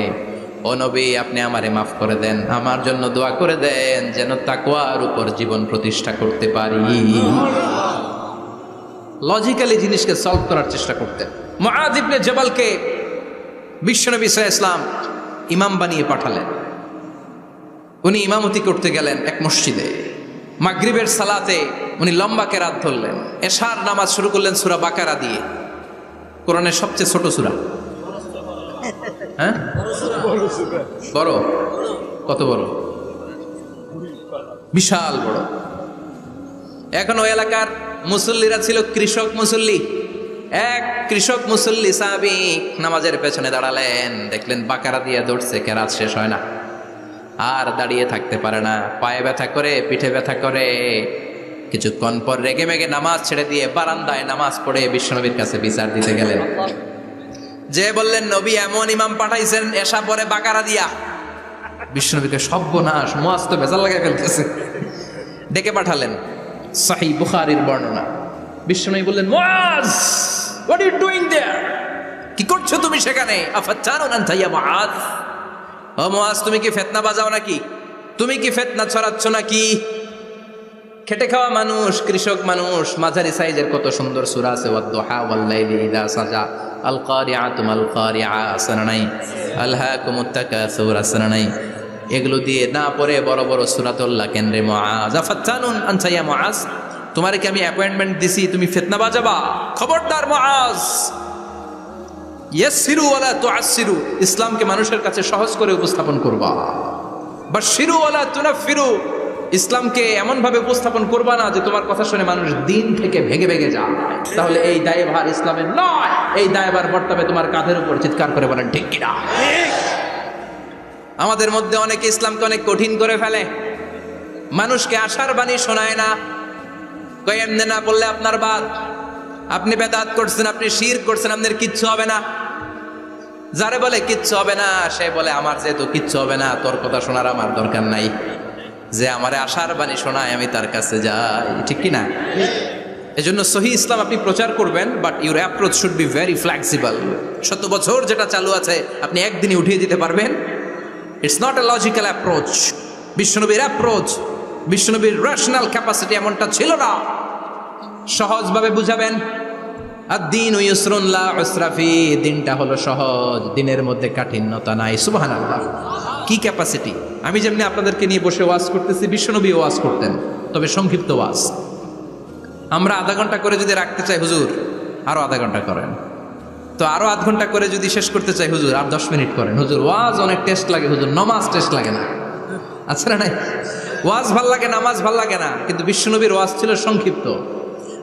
ও নবী, আপনি আমারে মাফ করে দেন, আমার জন্য দোয়া করে দেন, যেন তাকওয়ার উপর জীবন প্রতিষ্ঠা করতে পারি। লজিক্যালি জিনিসকে সলভ করার চেষ্টা করতেন। মুআয ইবনে জাবালকে বিশ্বনবী সাল্লাল্লাহু আলাইহি ওয়াসাল্লাম ইমাম বানিয়ে পাঠালেন। উনি ইমামতি করতে গেলেন এক মসজিদে। মাগরিবের সালাতে উনি লম্বা কেরাত ধরলেন। এশার নামাজ শুরু করলেন সূরা বাকারা দিয়ে, কোরআনের সবচেয়ে ছোট সূরা। হ্যাঁ, বড়? কত বড়? বিশাল বড়। এখন ওই এলাকার মুসল্লিরা ছিল কৃষক মুসল্লি। এক কৃষক মুসল্লি সাহাবী নামাজের পেছনে দাঁড়ালেন, দেখলেন বাকারা দিয়ে দৌড়ছে, কেরাত শেষ হয় না, আর দাঁড়িয়ে থাকতে পারে না, পায়ে ব্যথা করে, পিঠে ব্যথা করে। কিছুক্ষণ পর রেগে মেগে নামাজ ছেড়ে দিয়ে বারান্দায় নামাজ পড়ে বিশ্বনবীর কাছে বিচার দিতে গেলেন। যে বললেন, নবী এমন ইমাম পাঠাইছেন এশা পরে বাকারা দিয়া। বিশ্বনবীকে সর্বনাশ, মুআয তো ভেজাল লাগাই ফেলতেছে। ডেকে পাঠালেন, সহিহ বুখারীর বর্ণনা। বিশ্বনবী বললেন, মুআয, হোয়াট আর ইউ ডুইং দেয়ার? কি করছো তুমি সেখানে? আফাত্তানুন আনতা ইয়া মুআজ, ও মুআজ তুমি কি ফিতনা বাজাও নাকি? তুমি কি ফিতনা ছড়াচ্ছ নাকি? খেটে খাওয়া মানুষ, কৃষক মানুষ, মাঝারি সাইজের কত সুন্দর সূরা আছে, ওয়াদ-দুহা ওয়াল-লাইলি ইযা সাজা, আল কারিআতু মাল কারিআ আসনা নাই, আলহাকুমুত তাকাসুর আসনা নাই, এগুলো দিয়ে না পড়ে বড় বড় সূরাতুল্লাহ কেন্দ্রে মুআজ, আফাত্তানুন আনতা ইয়া মুআজ, তোমারে কি আমি অ্যাপয়েন্টমেন্ট দিছি তুমি ফিতনা বাজাবা? খবরদার মুআজ, ইয়াসসিরু ওয়ালা তুআসসিরু, ইসলামকে মানুষের কাছে সহজ করে উপস্থাপন করবা। বাশশিরু ওয়ালা তুনাফফিরু, ইসলামকে এমন ভাবে উপস্থাপন করবা না যে তোমার কথা শুনে মানুষ দিন থেকে ভেগে ভেগে যায়। তাহলে এই দায়ভার ইসলামের নয়, এই দায়ভার বর্তাবে তোমার কাঁধের উপর। চিৎকার করে বলেন ঠিক কিনা? আমাদের মধ্যে অনেকে ইসলামকে অনেক কঠিন করে ফেলে, মানুষকে আশার বাণী শোনায় না, কই এমনি না বললে আপনার বাদ, আপনি বেদাত করছেন, আপনি শিরক করছেন, আপনার কিচ্ছু হবে না। যারে বলে কিচ্ছু হবে না সে বলে আমার যেহেতু কিচ্ছু হবে না তোর কথা শোনার আমার দরকার নাই, যে আমারে আশার বাণী শোনায় আমি তার কাছে যাই। ঠিক কি না? এজন্য সহি ইসলাম আপনি প্রচার করবেন, but your approach should be very flexible. 70 বছর যেটা চালু আছে আপনি একদিনে উঠিয়ে দিতে পারবেন? It's not a logical approach. বিশ্বনবীর অ্যাপ্রোচ, বিশ্বনবীর রেশনাল ক্যাপাসিটি এমনটা ছিল না। সহজভাবে বুঝাবেন, আদ-দীনু ইউসরুন লা উসরা ফি, দিনটা হলো সহজ, দিনের মধ্যে কাঠিন্যতা নাই। সুবহানাল্লাহ, কি ক্যাপাসিটি! আমি যেমনি আপনাদেরকে নিয়ে বসে ওয়াজ করতেছি, বিশ্বনবী ওয়াজ করতেন, তবে সংক্ষিপ্ত ওয়াজ। আমরা আধা ঘন্টা করে যদি রাখতে চাই, হুজুর আরো আধা ঘন্টা করেন, তো আরো আধ ঘন্টা করে যদি শেষ করতে চাই, হুজুর আর 10 মিনিট করেন। হুজুর ওয়াজ অনেক টেস্ট লাগে, হুজুর নামাজ টেস্ট লাগে না। আচ্ছা না নাই? ওয়াজ ভাল লাগে, নামাজ ভাল লাগে না, কিন্তু বিশ্বনবীর ওয়াজ ছিল সংক্ষিপ্ত।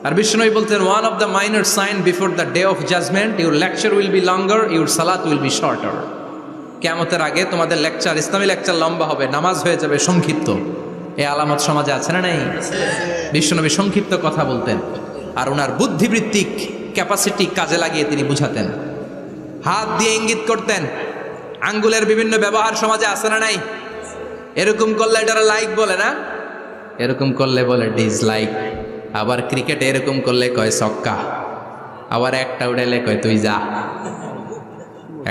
আর বিশ্বনবী বলতেন, one of the minor sign before the day of judgement, your lecture will be longer, your সালাত উইল বি শর্টার। কিয়ামতের আগে তোমাদের লেকচার, ইসলামী লেকচার লম্বা হবে, নামাজ হয়ে যাবে সংক্ষিপ্ত। এই আলামত সমাজে আছে না নাই? বিশ্বনবী সংক্ষিপ্ত কথা বলতেন, আর ওনার বুদ্ধিবৃত্তিক ক্যাপাসিটি কাজে লাগিয়ে তিনি বুঝাতেন। হাত দিয়ে ইঙ্গিত করতেন, আঙ্গুলের বিভিন্ন ব্যবহার সমাজে আছে না নাই? এরকম করলে এটারা লাইক বলে না, এরকম করলে বলে ডিসলাইক। আবার ক্রিকেটে এরকম করলে কয় ছক্কা, আবার একটা উড়াইলে কয় তুই যা।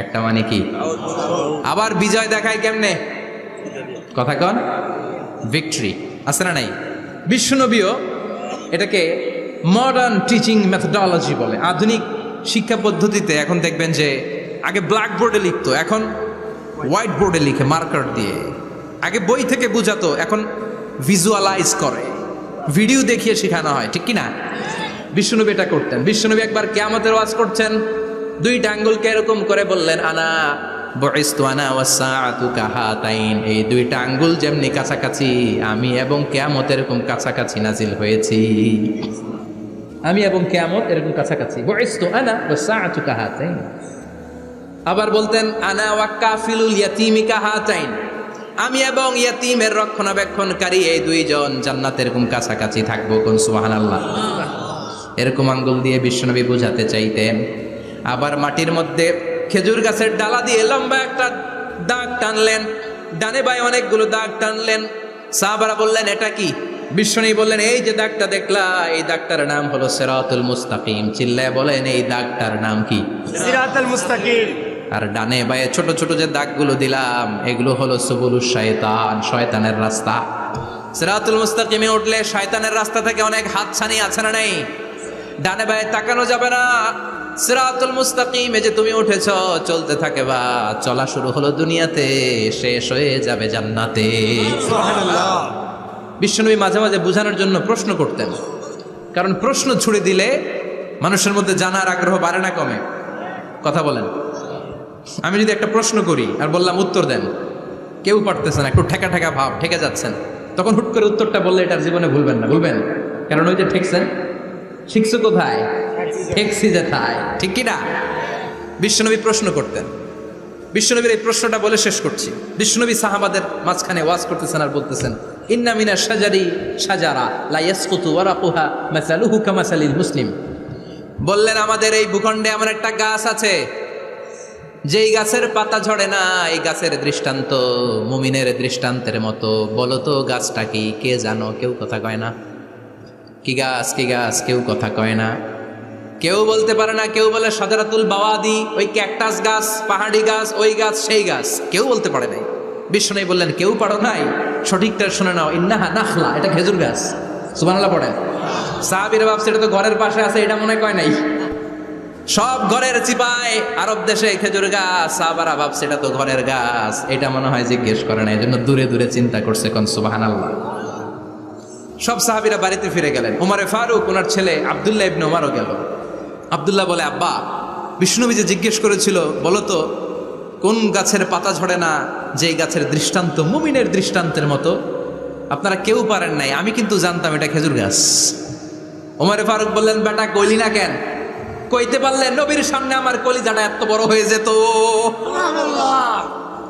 একটা মানে কি? আবার বিজয় দেখায় কেমনে? কথা কন, ভিক্টরি। আছে না নাই? বিশ্বনবীও এটাকে মডার্ন টিচিং মেথডোলজি বলে। আধুনিক শিক্ষা পদ্ধতিতে এখন দেখবেন যে আগে ব্ল্যাক বোর্ডে লিখতো, এখন হোয়াইট বোর্ডে লিখে মার্কার দিয়ে। আগে বই থেকে বুঝাতো, এখন ভিজুয়ালাইজ করে, ভিডিও দেখিয়ে শেখানো হয়। ঠিক কি না? বিশ্বনবী এটা করতেন। বিশ্বনবী একবার কিয়ামতের ওয়াজ করছেন, দুইটা আঙ্গুলকে এরকম করে বললেন, আনা বুইসতু আনা ওয়াসসাআতু কাহাতাইন, এই দুইটা আঙ্গুল যেমনি কাছাকাছি, আমি এবং কিয়ামত এরকম কাছাকাছি নাজিল হয়েছি। আমি এবং কিয়ামত এরকম কাছাকাছি। বুইসতু আনা ওয়াসসাআতু কাহাতাইন। আবার বলতেন, আনা ওয়া কাফিলুল ইয়াতীমি কাহাতাইন, আমি এবং ইয়াতীমের রক্ষণাবেক্ষণকারী এই দুইজন জান্নাতে এরকম কাছাকাছি থাকবো। কোন সুবহানাল্লাহ। এরকম আঙ্গুল দিয়ে বিশ্বনবী বুঝাতে চাইতেন। আবার মাটির মধ্যে খেজুর গাছের ডালা দিয়ে লম্বা একটা দাগ টানলেন, ডানে বায়ে অনেকগুলো দাগ টানলেন। সাহাবারা বললেন, এটা কি? বিশ্বনবী বললেন, এই যে দাগটা দেখলা, এই দাগটার নাম হলো সিরাতুল মুস্তাকিম। চিল্লায় বলেন, এই দাগটার নাম কি? সিরাতুল মুস্তাকিম। আর ডানে বায়ে ছোট ছোট যে দাগগুলো দিলাম, এগুলো হলো সুবুলুশ শায়তান, শয়তানের রাস্তা। সিরাতুল মুস্তাকিমে উঠলে শয়তানের রাস্তা থেকে অনেক হাতছানি আছে না নাই? ডানে বায়ে তাকানো যাবে না। সিরাতুল মুস্তাকিমে যে তুমি উঠেছ, চলতে থাকে বা চলা শুরু হলো দুনিয়াতে, শেষ হয়ে যাবে জান্নাতে। সুবহানাল্লাহ। বিশ্বনবী মাঝে মাঝে বোঝানোর জন্য প্রশ্ন করতেন, কারণ প্রশ্ন ছুড়ে দিলে মানুষের মধ্যে জানার আগ্রহ বাড়ে না কমে? কথা বলেন। আমি যদি একটা প্রশ্ন করি আর বললাম উত্তর দেন, কেউ পারতেছেন, একটু ঠেকা ঠেকা ভাব, ঠেকে যাচ্ছেন, তখন হুট করে উত্তরটা বললে এটার জীবনে ভুলবেন না, ভুলবেন? কারণ ওই যে ঠেকছেন, শিখছো কোথায়? ঠেকছি যেথায়। ঠিক কিনা? বিশ্বনবী প্রশ্ন করতেন। বিশ্বনবীর এই প্রশ্নটা বলে শেষ করছি। বিশ্বনবী সাহাবাদের মাঝখানে ওয়াজ করতেছেন আর বলতেছেন, ইন্না মিনা শাজারি শাজারা লা ইয়াসকুতু ওয়ারাকুহা মাসালুহু কামাসালিল মুসলিম। বললেন, আমাদের এই ভূখণ্ডে এমন একটা গাছ আছে, যেই গাছের পাতা ঝরে না, এই গাছের দৃষ্টান্ত মুমিনের দৃষ্টান্তের মতো। বলো তো গাছটা কি? কে জানো? কেউ কথা কয় না। কি গাছ? কি গাছ? কেউ কথা কয় না। কেউ বলতে পারে না, কেউ বলে সাজারাতুল বাওয়াদি, ওই ক্যাকটাস গাছ, পাহাড়ি গাছ, ওই গাছ সেই গাছ, কেউ বলতে পারে নাই। বিষ্ণু বললেন কেউ পারো নাই, সঠিকটা শুনে নাও, ইন্নাহা নাখলা, এটা খেজুর গাছ। সুবহানাল্লাহ পড়েন। সাহাবীরা ভাবছে এটা তো ঘরের পাশে আছে, এটা মনে কয় নাই। সব ঘরের চিপায় আরব দেশে খেজুর গাছ, সাহাবারা ভাবছে এটা তো ঘরের গাছ, এটা মনে হয় জিজ্ঞেস করে না, এই জন্য দূরে দূরে চিন্তা করছে। কোন সুবহানাল্লাহ। সব সাহাবীরা বাড়িতে ফিরে গেলেন। উমরে ফারুক, ওনার ছেলে আব্দুল্লাহ ইবনে উমরও গেল। আব্দুল্লাহ বলে, আব্বা, বিষ্ণুবী যে জিজ্ঞেস করেছিল, বলো তো কোন গাছের পাতা ঝরে না, যে গাছের দৃষ্টান্ত মুমিনের দৃষ্টান্তের মতো? আপনারা কেউ পারেন নাই, আমি কিন্তু জানতাম এটা খেজুর গাছ। ওমরে ফারুক বললেন, বেটা কইলি না কেন? কইতে পারলে নবীর সামনে আমার কলিজাটা এত বড় হয়ে যেত।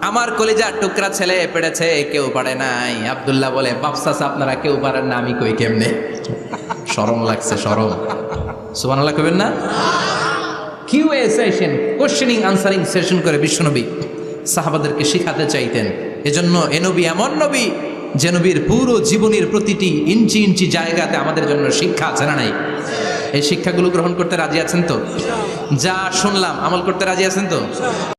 আমার কলিজার টুকরা ছেলে পেড়েছে, কেউ পারে নাই। আব্দুল্লাহ বলে, বাপসাস আপনারা কেউ পারেন না, আমি কই কেমনে? শরম লাগছে, শরম। সুবহানাল্লাহ কইবেন না? QA session, questioning answering session করে বিশ্বনবী সাহাবাদেরকে শিখাতে চাইতেন। এজন্য এ নবী এমন নবী যে নবীর পুরো জীবনের প্রতিটি ইঞ্চি ইঞ্চি জায়গাতে আমাদের জন্য শিক্ষা আছে না নাই? এই শিক্ষাগুলো গ্রহণ করতে রাজি আছেন তো? যা শুনলাম আমল করতে রাজি আছেন তো?